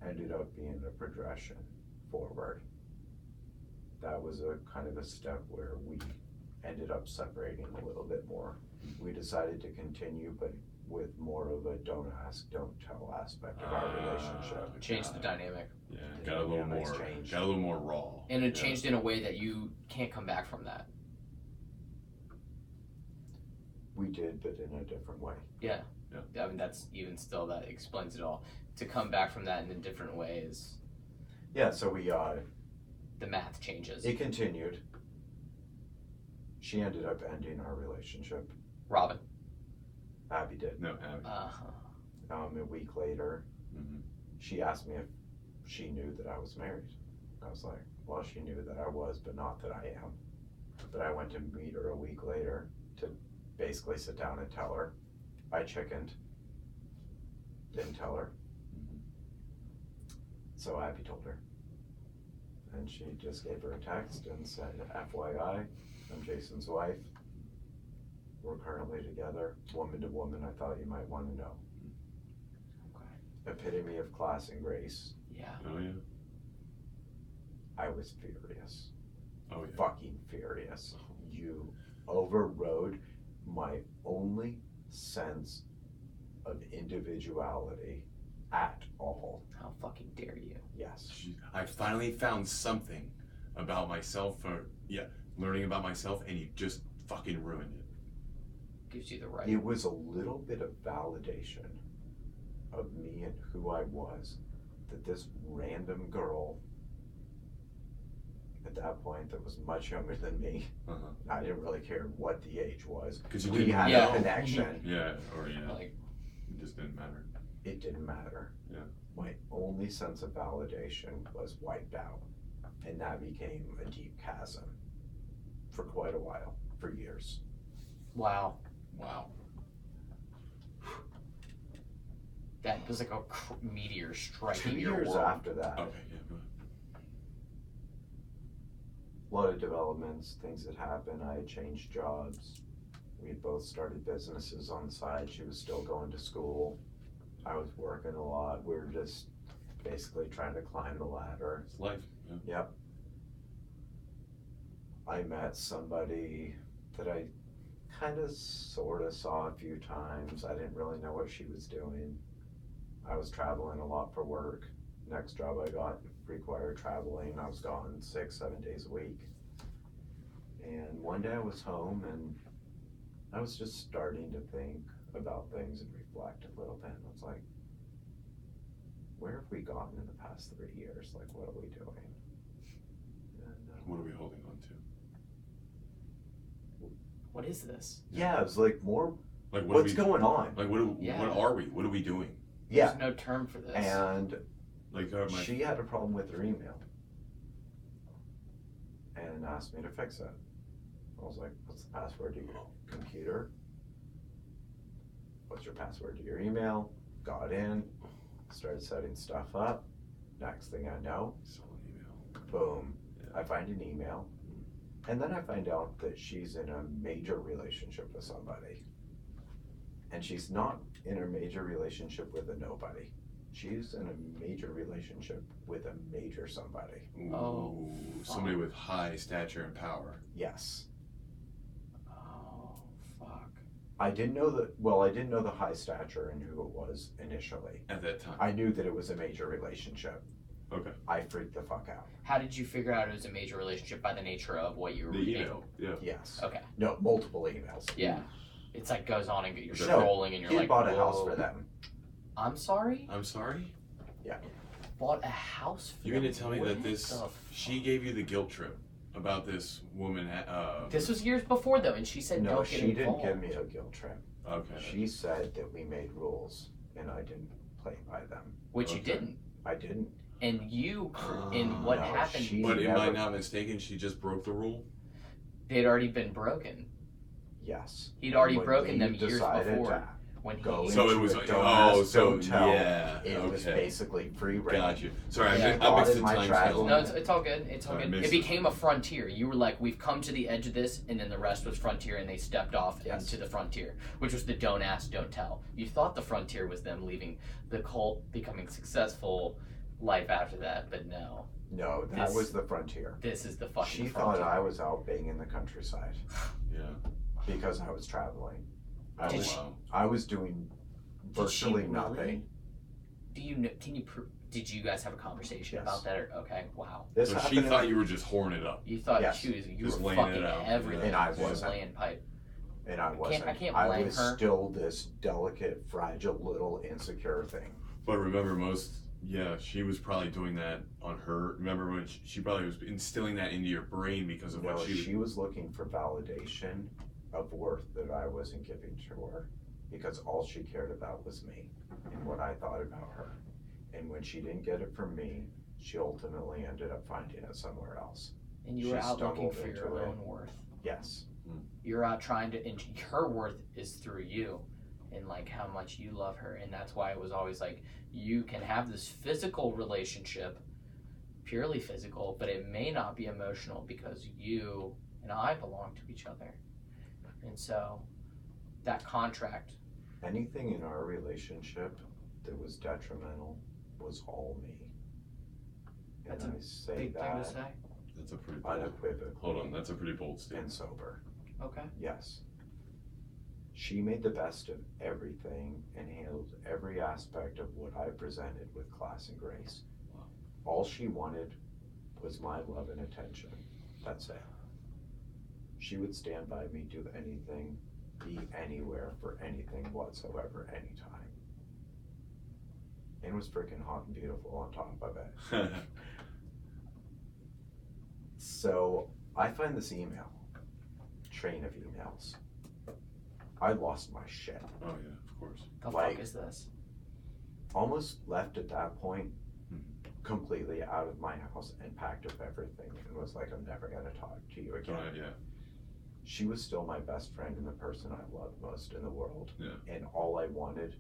ended up being a progression forward. That was a kind of a step where we ended up separating a little bit more. We decided to continue, but with more of a don't ask, don't tell aspect of our relationship. Changed the dynamic. Yeah, The got a little dynamics more, changed. got a little more raw. And it Yeah. changed in a way that you can't come back from that. We did, but in a different way. Yeah. Yeah. I mean, that's even still, that explains it all. To come back from that in a different way is, Yeah, so we, the math changes. it continued. She ended up ending our relationship. Robin. Abby did. No, Abby. A week later, Mm-hmm. she asked me if she knew that I was married. I was like, well, she knew that I was, but not that I am. But I went to meet her a week later to basically sit down and tell her. I chickened. Didn't tell her. Mm-hmm. So Abby told her. And she just gave her a text and said, FYI, I'm Jason's wife. We're currently together, woman to woman. I thought you might want to know. Okay. Epitome of class and grace. Yeah. Oh yeah. I was furious. Oh yeah. Fucking furious. You overrode my only sense of individuality at all. How fucking dare you? Yes. I finally found something about myself, or learning about myself, and you just fucking ruined it. Gives you the right. It was a little bit of validation of me and who I was, that this random girl at that point that was much younger than me, Uh-huh. I didn't really care what the age was. 'Cause you We didn't had know. a connection. Yeah, or Like, it just didn't matter. It didn't matter. Yeah. My only sense of validation was wiped out. And that became a deep chasm for quite a while, for years. Wow. Wow. That was like a meteor 2 striking your years world. after that, Okay, yeah, go ahead. a lot of developments, things that happened. I had changed jobs. We had both started businesses on the side. She was still going to school. I was working a lot. We were just basically trying to climb the ladder. It's life. Yeah. Yep. I met somebody that I kind of sort of saw a few times. I didn't really know what she was doing. I was traveling a lot for work. Next job I got required traveling. I was gone 6-7 days a week. And one day I was home and I was just starting to think about things and reflect a little bit. And I was like, where have we gotten in the past 3 years? Like, what are we doing? And, What are we holding on to? What is this? yeah, it was like more, Like what's going on? Like Yeah. what are we? What are we doing? Yeah. There's no term for this. And Like she had a problem with her email and asked me to fix it. I was like, what's the password to your computer? What's your password to your email? Got in, started setting stuff up. Next thing I know, boom, Yeah. I find an email. And then I find out that she's in a major relationship with somebody. And she's not in a major relationship with a nobody. She's in a major relationship with a major somebody. Oh, somebody fuck. with high stature and power. Yes. Oh, fuck. I didn't know the high stature and who it was initially. At that time. I knew that it was a major relationship. Okay. I freaked the fuck out. How did you figure out it was a major relationship by the nature of what you were The reading? email. Yeah. Yes. Okay. No, multiple emails. Yeah. It's like goes on and you're No, scrolling and you're He like, bought a house whoa. for them. I'm sorry? I'm sorry? Bought a house for You're them? gonna tell me What that this the she gave you the guilt trip about this woman This was years before though, and she said No, don't get she didn't involved. give me a guilt trip. Okay. She said that we made rules and I didn't play by them. Which you Okay. didn't. I didn't. And you, in what No, happened, she- But am I never- not mistaken? She just broke the rule? they'd already been broken. Yes. He'd already When broken we them years decided before. to When go he, So it into was a like, don't oh, ask, so don't tell. yeah. It was Okay. basically free reign. Got you. Sorry, Yeah, I bought missed in the my time travel. scale. no, it's all good. It's all Sorry, I good. It missed became a frontier. You were like, we've come to the edge of this, and then the rest was frontier, and they stepped off Yes. into the frontier, which was the don't ask, don't tell. You thought the frontier was them leaving the cult, becoming successful, life after that, but no. No, that This- was the frontier. This is the fucking She frontier. thought I was out banging the countryside Yeah. because I was traveling. I Did was, she- wow. I was doing Did she virtually really? nothing. Do you know, did you guys have a conversation Yes. about that? Or, okay, wow. This So she happened in- thought you were just whoring it up. You thought Yes. you Just were laying it fucking out. everything. And I Just wasn't. laying pipe. and I wasn't. I can't blame was her. still this delicate, fragile, little insecure thing. But remember, she was probably doing that on her. Remember when she probably was instilling that into your brain because of No, what she was looking for validation of worth that I wasn't giving to her because all she cared about was me and what I thought about her. And when she didn't get it from me, she ultimately ended up finding it somewhere else. And you were She out looking stumbled for your into it. own worth. Yes. You're out trying to, and her worth is through you and like how much you love her. And that's why it was always like, you can have this physical relationship, purely physical, but it may not be emotional because you and I belong to each other. And so that contract, Anything in our relationship that was detrimental was all me. And That's a I say big thing to that say. That's a pretty bold. unequivocally Hold on, that's a pretty bold and statement. sober. Okay. Yes. She made the best of everything and handled every aspect of what I presented with class and grace. Wow. All she wanted was my love and attention. That's it. She would stand by me, do anything, be anywhere for anything whatsoever, anytime. And it was freaking hot and beautiful on top of it. So I find this email, train of emails. I lost my shit. Oh yeah, of course. The Like- fuck is this? Almost left at that point completely out of my house and packed up everything and was like, I'm never gonna talk to you again. Right, yeah. She was still my best friend and the person I loved most in the world. Yeah. And all I wanted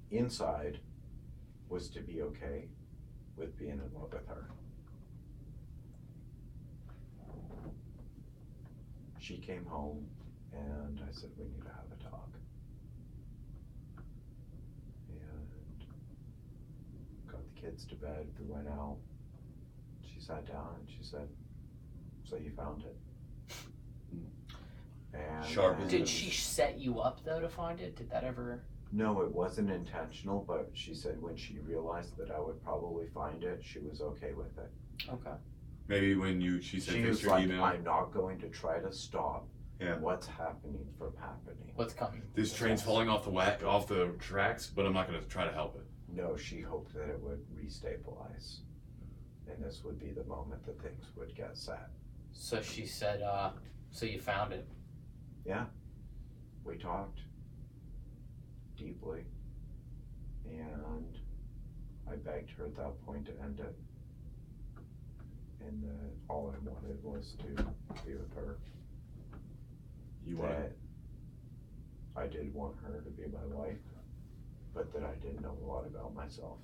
inside was to be okay with being in love with her. She came home and I said, we need to have a talk. And got the kids to bed, we went out. She sat down and she said, so you found it? And Sharp as Did she set you up though to find it? Did that ever? no, it wasn't intentional, but she said when she realized that I would probably find it, she was okay with it. Okay. Maybe when she said She fix was your like, email. I'm not going to try to stop Yeah. what's happening from happening. What's coming? This train's falling off the tracks, but I'm not going to try to help it. No, she hoped that it would restabilize. And this would be the moment that things would get set. So she said, so you found it. We talked deeply, and I begged her at that point to end it. And that all I wanted was to be with her. You want That I did want her to be my wife, but that I didn't know a lot about myself.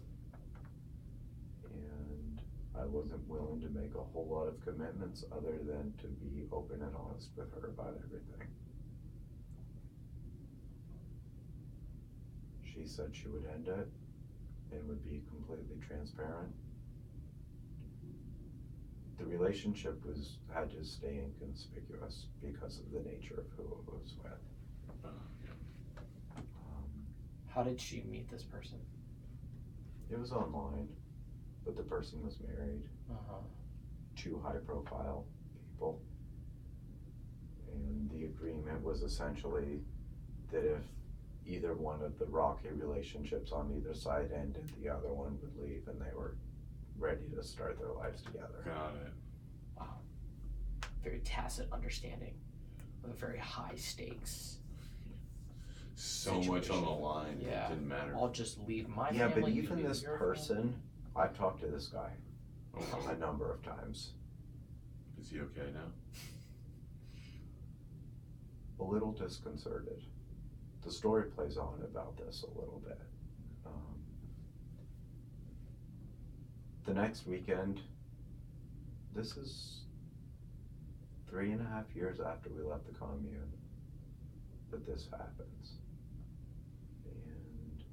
And I wasn't willing to make a whole lot of commitments other than to be open and honest with her about everything. She said she would end it and would be completely transparent. The relationship had to stay inconspicuous because of the nature of who it was with. How did she meet this person? It was online, but the person was married. Uh-huh. 2 high-profile people. And the agreement was essentially that if either one of the rocky relationships on either side ended, the other one would leave, and they were ready to start their lives together. Got it. Wow. Very tacit understanding with very high stakes. So much on the line. Yeah. It didn't matter. I'll just leave my Yeah, family. but you even leave this your person, I've talked to this guy Oh, a number of times. is he okay now? A little disconcerted. The story plays on about this a little bit. The next weekend, this is 3.5 years after we left the commune that this happens. And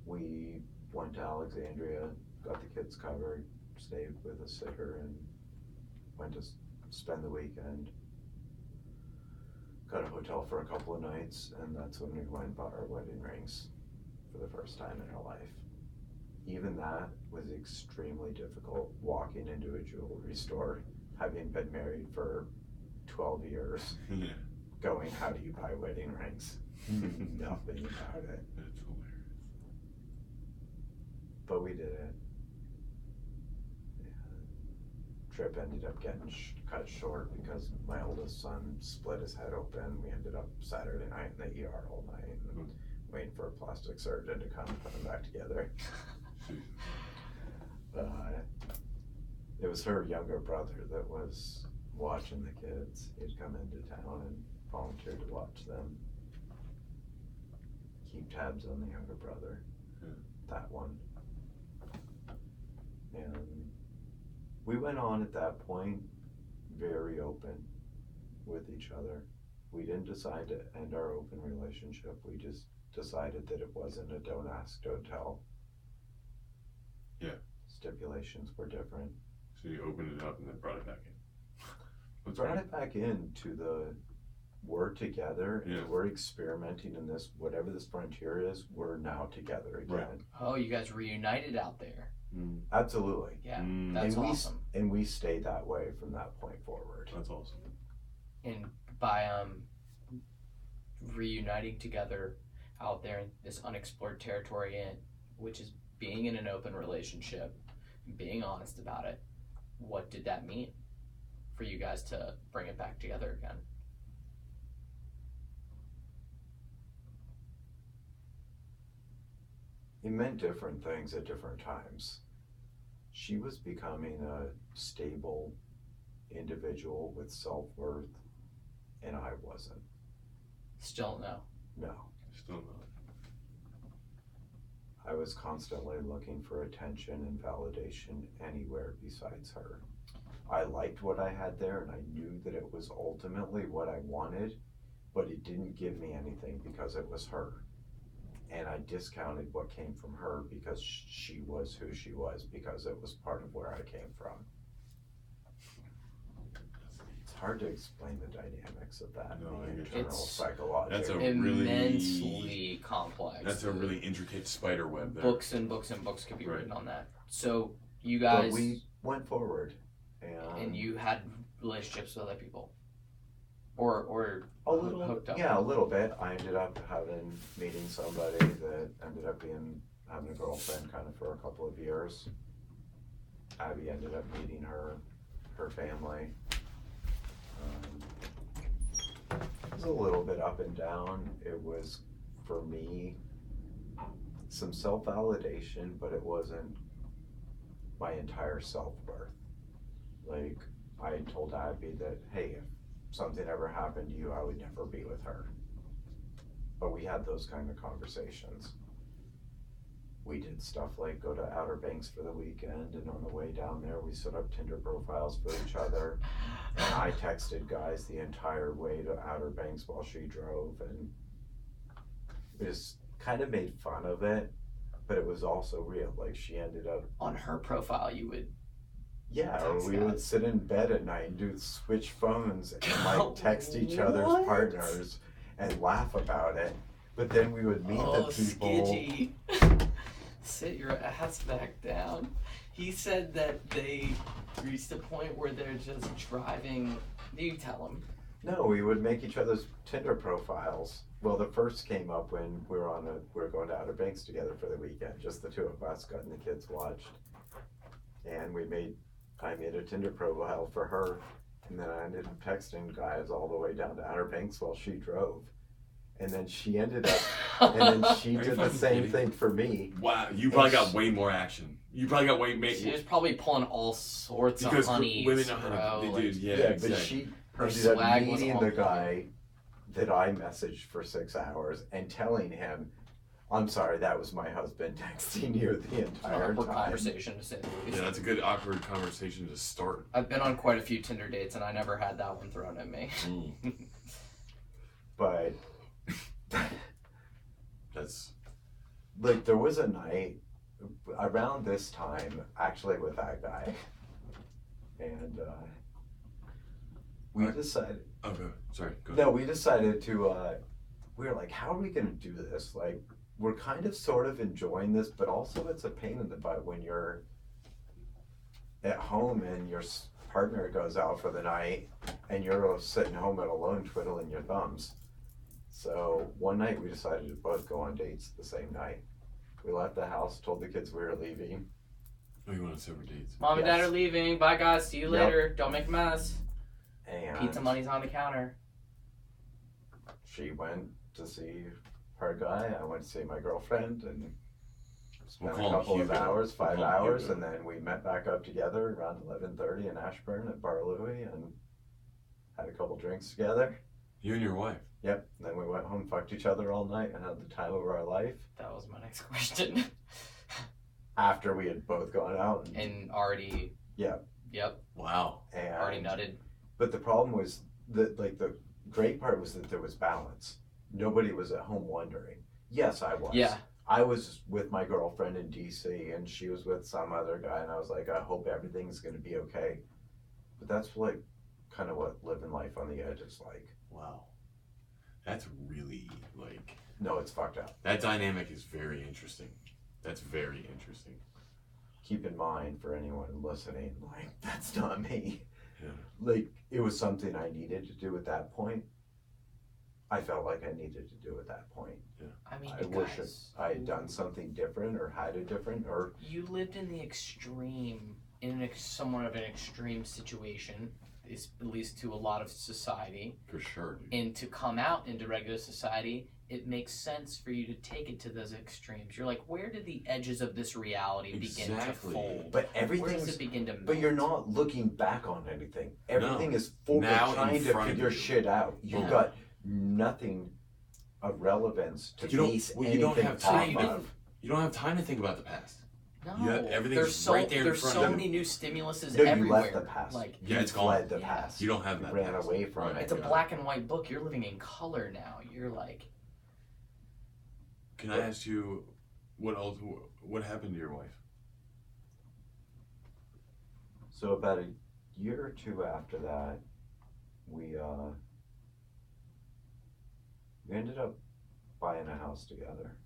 we went to Alexandria, got the kids covered, stayed with a sitter, and went to spend the weekend. Got a hotel for a couple of nights, and that's when we went and bought our wedding rings for the first time in our life. Even that was extremely difficult, walking into a jewelry store, having been married for 12 years, Yeah. going, how do you buy wedding rings? Nothing about it. That's hilarious. But we did it. And trip ended up getting cut short because my oldest son split his head open. We ended up Saturday night in the ER all night and waiting for a plastic surgeon to come and put them back together. It was her younger brother that was watching the kids. He'd come into town and volunteered to watch them. Keep tabs on the younger brother. Yeah. That one. And we went on at that point very open with each other. We didn't decide to end our open relationship. We just decided that it wasn't a don't ask, don't tell. Yeah. Stipulations were different. So you opened it up and then brought it back in. We brought it back into the we're together and Yeah. we're experimenting in this, whatever this frontier is, we're now together again. Right. Oh, you guys reunited out there. Mm. Absolutely. Yeah, Mm. that's and awesome. And we stayed that way from that point forward. That's awesome. And by reuniting together out there in this unexplored territory, which is being in an open relationship, being honest about it, what did that mean for you guys to bring it back together again? It meant different things at different times. She was becoming a stable individual with self-worth, and I wasn't. Still no. No. Still not. I was constantly looking for attention and validation anywhere besides her. I liked what I had there, and I knew that it was ultimately what I wanted, but it didn't give me anything because it was her. And I discounted what came from her because she was who she was, because it was part of where I came from. It's hard to explain the dynamics of that, No, the internal It's- psychological. That's a Immensely complex. That's a really intricate spider web there. Books and books and books could be Right. written on that. So you But guys, we went forward, and you had relationships with other people, or a little, hooked up. yeah, a little bit. I ended up meeting somebody that ended up having a girlfriend kind of for a couple of years. Abby ended up meeting her family. It was a little bit up and down. It was, for me, some self-validation, but it wasn't my entire self-worth. Like, I told Abby that, hey, if something ever happened to you, I would never be with her. But we had those kind of conversations. We did stuff like go to Outer Banks for the weekend, and on the way down there, we set up Tinder profiles for each other. And I texted guys the entire way to Outer Banks while she drove, and we just kind of made fun of it, but it was also real. Like, she ended up, On her profile, you would. yeah, or Text we would guys. sit in bed at night and do switch phones and like text each other's What? partners and laugh about it. But then we would meet the people. Skidgy. Sit your ass back down. He said that they reached a point where they're just driving. You tell him. No, we would make each other's Tinder profiles. Well, the first came up when we were going to Outer Banks together for the weekend. Just the two of us, and the kids watched. And I made a Tinder profile for her, and then I ended up texting guys all the way down to Outer Banks while she drove. And then she ended up, and then she Are you did the fucking same kidding? thing for me. Wow, you probably got way more action. You probably got way She was probably pulling all sorts because of honeys, women know how to. bro. They Like, do, yeah, But exactly. she her ended up swag was meeting on the point. guy that I messaged for 6 hours and telling him, I'm sorry, that was my husband texting you the It's an entire awkward time. conversation to say the least. Yeah, that's a good awkward conversation to start. I've been on quite a few Tinder dates and I never had that one thrown at me. But That's like, there was a night around this time, actually, with that guy, and we Alright. decided. okay. Sorry. Go ahead. No, we decided to. We were like, how are we gonna do this? Like, we're kind of sort of enjoying this, but also it's a pain in the butt when you're at home and your partner goes out for the night and you're sitting home alone twiddling your thumbs. So one night we decided to both go on dates the same night. We left the house, told the kids we were leaving. Oh, you went on separate dates. Mom and Dad Yes. are leaving. Bye, guys. See you Yep. later. Don't make a mess. And Pizza money's on the counter. she went to see her guy, I went to see my girlfriend, and spent We'll a call him couple of Hugo. hours, We'll 5 call him hours, Hugo. and then we met back up together around 11:30 in Ashburn at Bar Louie and had a couple drinks together. You and your wife. Yep, then we went home, fucked each other all night, and had the time of our life That was my next question. after we had both gone out. And already. Yeah. Yep. Wow. And, Already nutted. But the problem was that, like, the great part was that there was balance. Nobody was at home wondering. Yes, I was. Yeah. I was with my girlfriend in DC, and she was with some other guy, and I was like, I hope everything's going to be okay. But that's like kind of what living life on the edge is like. Wow. That's really like No, it's fucked up. that dynamic is very interesting. That's very interesting. Keep in mind, for anyone listening, like, that's not me. Yeah. Like, it was something I needed to do at that point. I felt like I needed to do at that point. I mean, I you wish guys, I had done something different or had it different, or you lived in the extreme, in somewhat of an extreme situation, is at least to a lot of society, For sure, dude. and to come out into regular society, it makes sense for you to take it to those extremes. You're like, where do the edges of this reality begin to Exactly. fold? But Where does everything's. it begin to melt? But you're not looking back on anything. Everything is forward, Now in trying to front of figure you. shit out. You've Yeah. got nothing of relevance to You don't- base well, you anything don't have time off to- of. You don't have time to think about the past. No, You have- everything's there's so, right there in there's front so of you. many new stimuluses No, you everywhere. left the past. Like, Yeah, You it's gone. fled the Yeah. past. You don't have You that. ran past. away from Right. it. it's a Yeah. black and white book. You're living in color now. You're like, Can I ask you what happened to your wife? So about a year or two after that, we ended up buying a house together.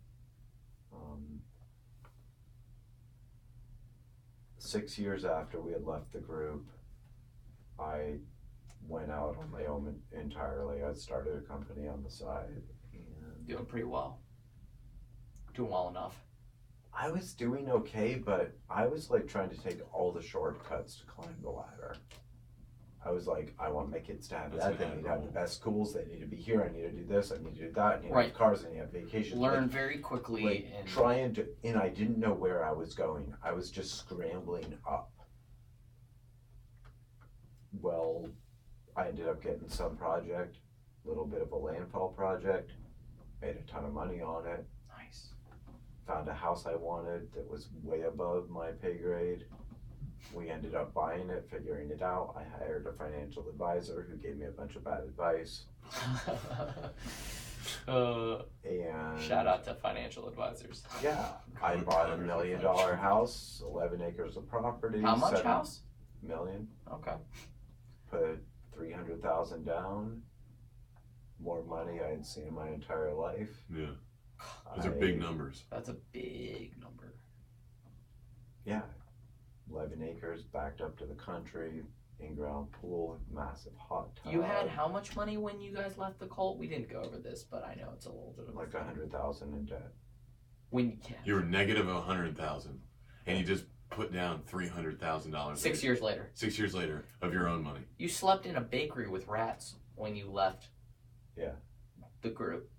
6 years after we had left the group, I went out on my own entirely. I started a company on the side, and doing pretty well. Doing well enough. I was doing okay, but I was like trying to take all the shortcuts to climb the ladder. I was like, I want my kids to have That's that. They need to have the best schools. They need to be here. I need to do this. I need to do that. I need to Right. have cars. I need to have vacations. Learn very quickly. Like and trying to, and I didn't know where I was going. I was just scrambling up. Well, I ended up getting some project, a little bit of a landfall project, made a ton of money on it. Nice. Found a house I wanted that was way above my pay grade. We ended up buying it, figuring it out. I hired a financial advisor who gave me a bunch of bad advice. And Shout out to financial advisors. yeah, I bought $1 million house, 11 acres of property. How much 7 house? million. Okay. Put 300,000 down. More money I had seen in my entire life. Yeah, those are big I- numbers. That's a big number. Yeah, 11 acres backed up to the country, in-ground pool, massive hot tub. You had how much money when you guys left the cult? We didn't go over this, but I know it's a little bit of like 100,000 in debt. when you can. You were negative 100,000, and you just put down $300,000. 6 years later. 6 years later of your own money. You slept in a bakery with rats when you left. Yeah. The group.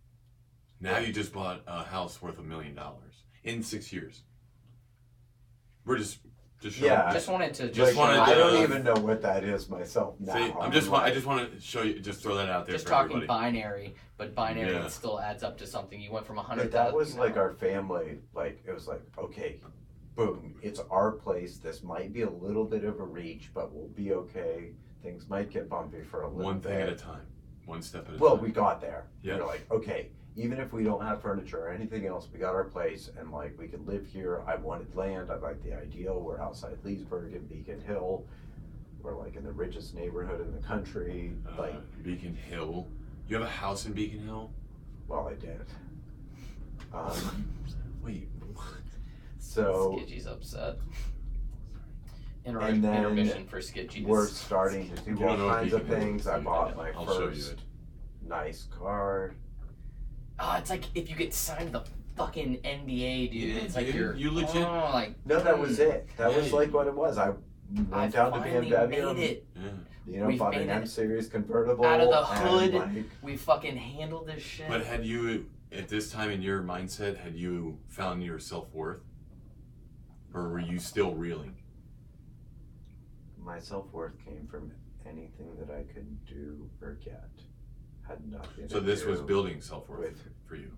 Now you just bought a house worth $1 million in 6 years. We're just showing. Yeah. Just wanted to Just wanted I to- don't even know what that is myself now. See, I just want to show you, just throw that out there just for talking everybody. binary, but binary Yeah. still adds up to something. You went from 100. But that was like our family. Like it was like, okay, boom, it's our place. This might be a little bit of a reach, but we'll be okay. Things might get bumpy for a little One bit. thing at a time. One step at a Well, time. we got there. Yeah. We're like, okay, even if we don't have furniture or anything else, we got our place and like we could live here. I wanted land. I liked the ideal. We're outside Leesburg and Beacon Hill. We're like in the richest neighborhood in the country. Like, Beacon Hill. You have a house in Beacon Hill? well, I did. Wait. So Skidgy's upset. And then Intermission for Skidgy. we're starting to do You all don't know kinds of Beacon Hill. things. I You- bought my I'll show you first it. nice car. It's like if you get signed to the fucking NBA, dude. Yeah, It's like dude, you're you legit- like No, that was it. That was Yeah. like what it was. I went I down to finally BMW. made it. Yeah. You know, We've bought an made it M Series convertible. out of the and, hood. like, We fucking handled this shit. But had you, at this time in your mindset, had you found your self-worth? Or were you still reeling? my self-worth came from anything that I could do or get. Had nothing So to this do was building self-worth with, for you.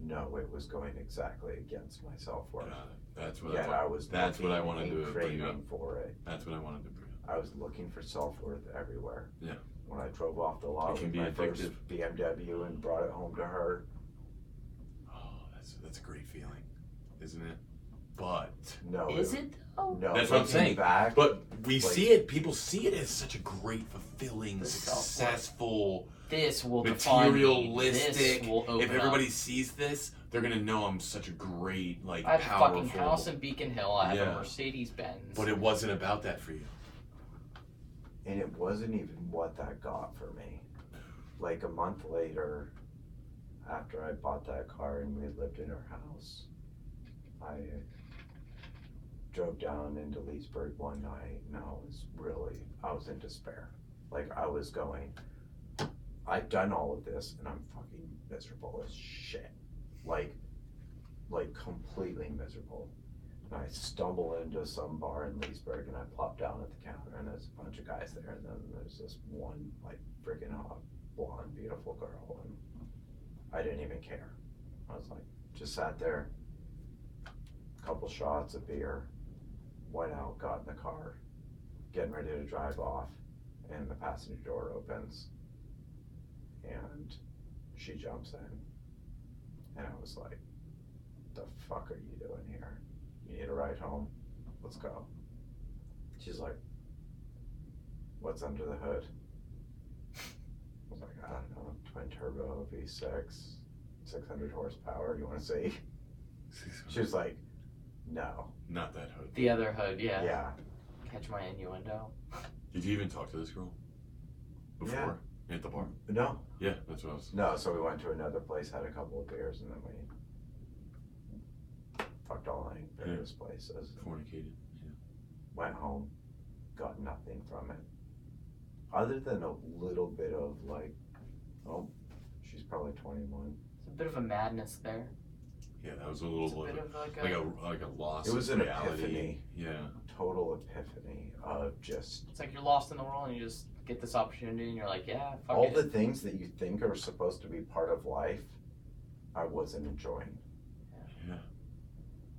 no, it was going exactly against my self-worth. Got it. That's what Yet I was that's what I looking wanted and to bring up. craving for it. That's what I wanted to bring up. I was looking for self-worth everywhere. Yeah. When I drove off the lot It can with be my addictive. first BMW and brought it home to her. Oh, that's a great feeling, isn't it? But No, Is it though? No, That's what I'm looking saying. Back, But we Like- see it, people see it as such a great, fulfilling, The self-worth. successful, This will define me. materialistic. This will open If everybody up. sees this, they're gonna know I'm such a great, like, I have a powerful. fucking house in Beacon Hill. I have Yeah. a Mercedes Benz. But it wasn't about that for you. and it wasn't even what that got for me. Like a month later, after I bought that car and we lived in our house, I drove down into Leesburg one night, and I was in despair. Like, I was going, I've done all of this, and I'm fucking miserable as shit. Like completely miserable. And I stumble into some bar in Leesburg, and I plop down at the counter, and there's a bunch of guys there, and then there's this one, like, freaking hot, blonde, beautiful girl, and I didn't even care. I was like, just sat there, couple shots of beer, went out, got in the car, getting ready to drive off, and the passenger door opens, and she jumps in, and I was like, the fuck are you doing here? You need a ride home? Let's go. She's like, what's under the hood? I was like, I don't know, twin turbo V6, 600 horsepower, you wanna see? She was like, no. Not that hood. The other hood, yeah. Yeah. Catch my innuendo. Did you even talk to this girl? Before? At the bar? No. Yeah, that's what I was. No, so we went to another place, had a couple of beers, and then we fucked all night, various places. Fornicated. Yeah. Went home, got nothing from it. Other than a little bit of like, oh, she's probably 21. It's a bit of a madness there. Yeah, that was a little It's a bit of like a loss. It was of an reality. epiphany. Yeah. Total epiphany of just It's like you're lost in the world and you just get this opportunity and you're like, yeah, fuck all it. the things that you think are supposed to be part of life, I wasn't enjoying. Yeah.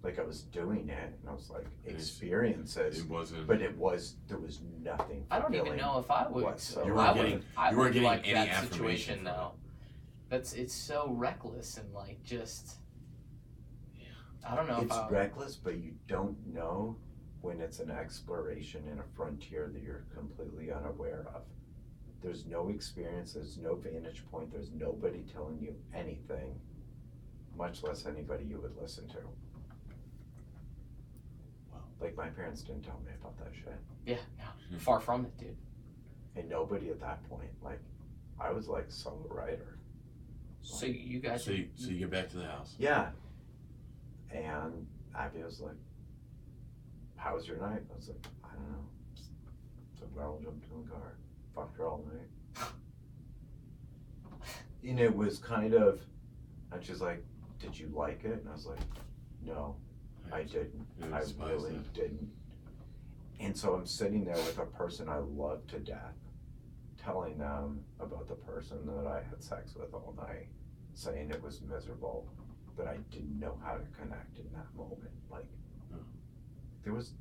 Like, I was doing it, and I was like, It experiences, wasn't. but there was nothing. I don't even fulfilling know if I would. whatsoever. You weren't getting- I you weren't would getting like any that affirmation situation from though. It's so reckless and like just. I don't know It's if I. reckless, but you don't know when it's an exploration in a frontier that you're completely unaware of. There's no experience, there's no vantage point, there's nobody telling you anything, much less anybody you would listen to. Wow. Like, my parents didn't tell me about that shit. Yeah, no, far from it, dude. And nobody at that point, like, I was like solo writer. So you guys. So you get back to the house. Yeah. And Abby was like, how was your night? I was like, I don't know. So we all jumped in the car, fucked her all night. And it was kind of, and she's like, did you like it? And I was like, no, I didn't. Yeah, I despised really it. didn't. And so I'm sitting there with a person I love to death, telling them about the person that I had sex with all night, saying it was miserable, that I didn't know how to connect in that moment. Like, there was,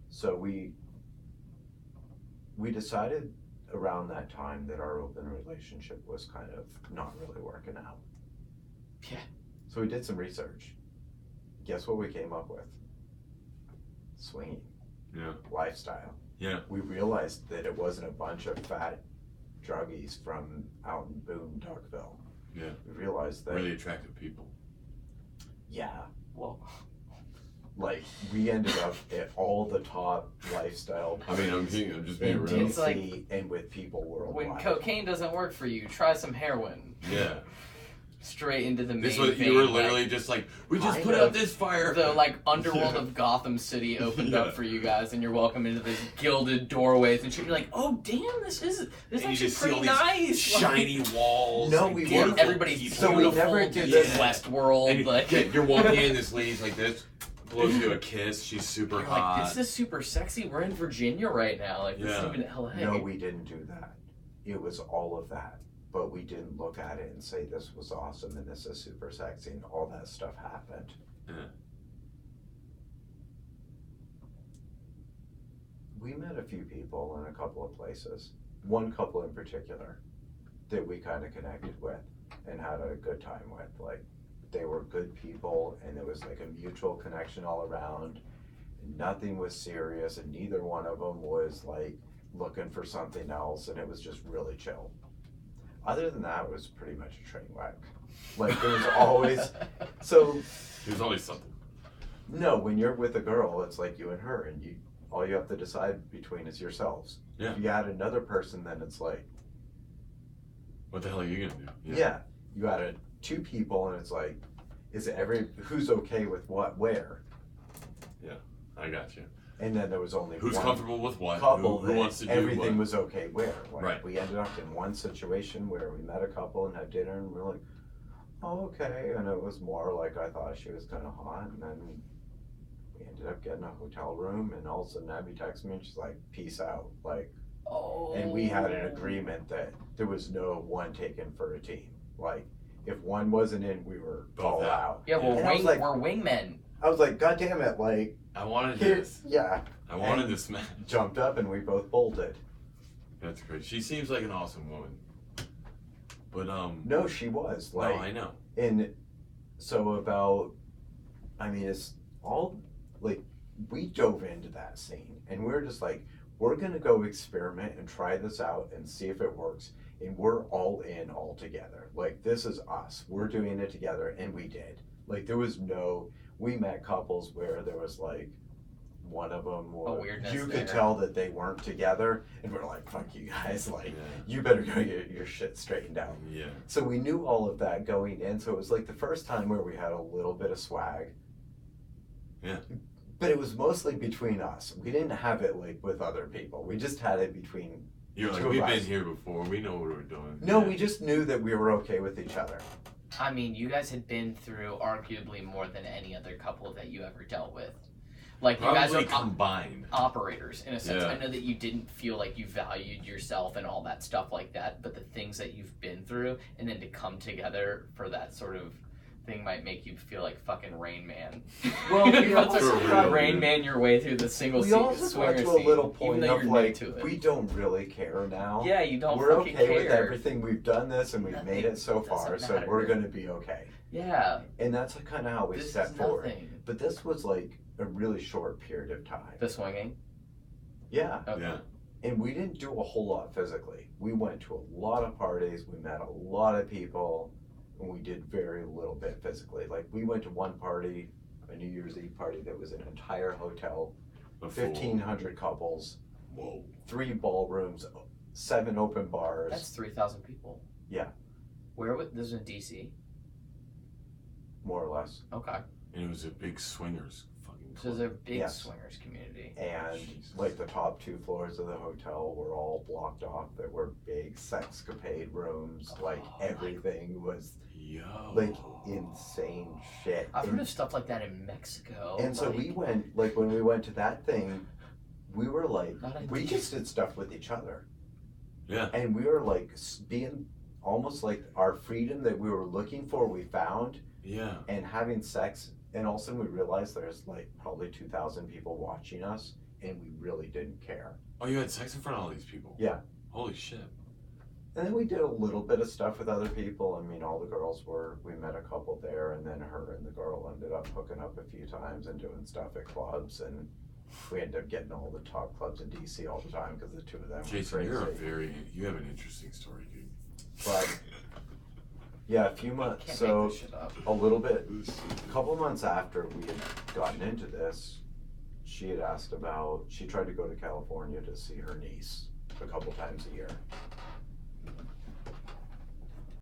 so we decided around that time that our open relationship was kind of not really working out. Yeah. So we did some research. Guess what we came up with? Swinging. Yeah. Lifestyle. Yeah. We realized that it wasn't a bunch of fat druggies from out in Boondogville. Yeah. We realized that, Really attractive people. yeah, Well. like, we ended up at all the top lifestyle I mean, I'm just being in real. It's like- DC and with people worldwide. When cocaine doesn't work for you, try some heroin. Yeah. Straight into the main This was vein, you were like, literally just like, we just Kind put of. out this fire. the like underworld of Gotham City opened Yeah. up for you guys, and you're welcome into this gilded doorways and shit. You're like, oh damn, this is And you actually just see all pretty these nice. Like, shiny walls. No, and we beautiful weren't. everybody's people. So we beautiful. never did this this. Westworld. And Like, you're walking in, this lady's like this, blows you a kiss. She's super you're hot. like, this is super sexy. We're in Virginia right now. Like, this Yeah. isn't even LA. No, we didn't do that. It was all of that. But we didn't look at it and say this was awesome and this is super sexy and all that stuff happened. Yeah. We met a few people in a couple of places. One couple in particular that we kind of connected with and had a good time with. Like, they were good people and there was like a mutual connection all around. Nothing was serious and neither one of them was like looking for something else, and it was just really chill. Other than that, it was pretty much a train wreck. Like, there was always, so, There's always something. no, when you're with a girl, it's like you and her, and all you have to decide between is yourselves. Yeah. If you add another person, then it's like, What the hell are you gonna do? yeah, you added two people, and it's like, who's okay with what, where? I got you. And then there was only Who's one comfortable with what? couple Who that wants to do everything what? was okay where. Like, Right. we ended up in one situation where we met a couple and had dinner, and we're like, oh, okay. And it was more like I thought she was kind of hot, and then we ended up getting a hotel room, and all of a sudden Abby texted me and she's like, peace out. Like, Oh. and we had an agreement that there was no one taken for a team. Like, if one wasn't in, we were Both all out. out. Yeah, And I was like- we're wingmen. I was like, God damn it, like, I wanted here, this. yeah. I wanted And this match. jumped up and we both bolted. That's great. She seems like an awesome woman. But No, she was. Like, no, I know. and so about, I mean, it's all, like, we dove into that scene and we were just like, we're gonna go experiment and try this out and see if it works. And we're all in all together. Like, this is us. We're doing it together, and we did. Like, there was no, we met couples where there was like, one of them was, weirdness you there. could tell that they weren't together, and we're like, fuck you guys, like, Yeah. you better go get your shit straightened out. Yeah. So we knew all of that going in, so it was like the first time where we had a little bit of swag. Yeah. But it was mostly between us. We didn't have it like with other people. We just had it between. You're like, Two of we've us. been here before. We know what we're doing. No, Yeah. we just knew that we were okay with each other. I mean, you guys had been through arguably more than any other couple that you ever dealt with. Like, you guys Probably are combined. operators in a sense. Yeah. I know that you didn't feel like you valued yourself and all that stuff like that, but the things that you've been through and then to come together for that sort of thing might make you feel like fucking Rain Man. Well, we You're about also to got- Rain Man your way through the single We also got swinger to a little scene, even point though of you're like, new to it. we don't really care now. Yeah, you don't We're fucking okay care. with everything. We've done this and we've Nothing made it so doesn't far, so matter. we're going to be okay. Yeah. And that's kind of how we This stepped is forward. nothing. But this was like a really short period of time. The swinging? Yeah. Okay. Yeah. And we didn't do a whole lot physically. We went to a lot of parties, we met a lot of people, and we did very little bit physically. Like, we went to one party, a New Year's Eve party that was an entire hotel, Before. 1,500 couples, Whoa. 3 ballrooms, 7 open bars. That's 3,000 people. Yeah. Where was this? Was in DC? More or less. Okay. And it was a big swingers fucking So club. there's a big Yes. swingers community. And Jesus. like the top 2 floors of the hotel were all blocked off that were big sexcapade rooms. Like, Oh, my- everything was Yo. like insane shit. I've heard And- of stuff like that in Mexico. And so like, we went, like, when we went to that thing, we were like, Not we ideal. just did stuff with each other. Yeah. And we were like, being almost like our freedom that we were looking for, we found, Yeah. and having sex. And all of a sudden we realized there's like probably 2,000 people watching us, and we really didn't care. Oh, you had sex in front of all these people? Yeah. Holy shit. And then we did a little bit of stuff with other people. I mean, all the girls we met a couple there, and then her and the girl ended up hooking up a few times and doing stuff at clubs, and we ended up getting all the top clubs in DC all the time because the 2 of them Jason, were you crazy. have an interesting story, dude. But yeah, a few I months, can't so make this shit up. a little bit, a couple months after we had gotten into this, she had asked about, she tried to go to California to see her niece a couple times a year.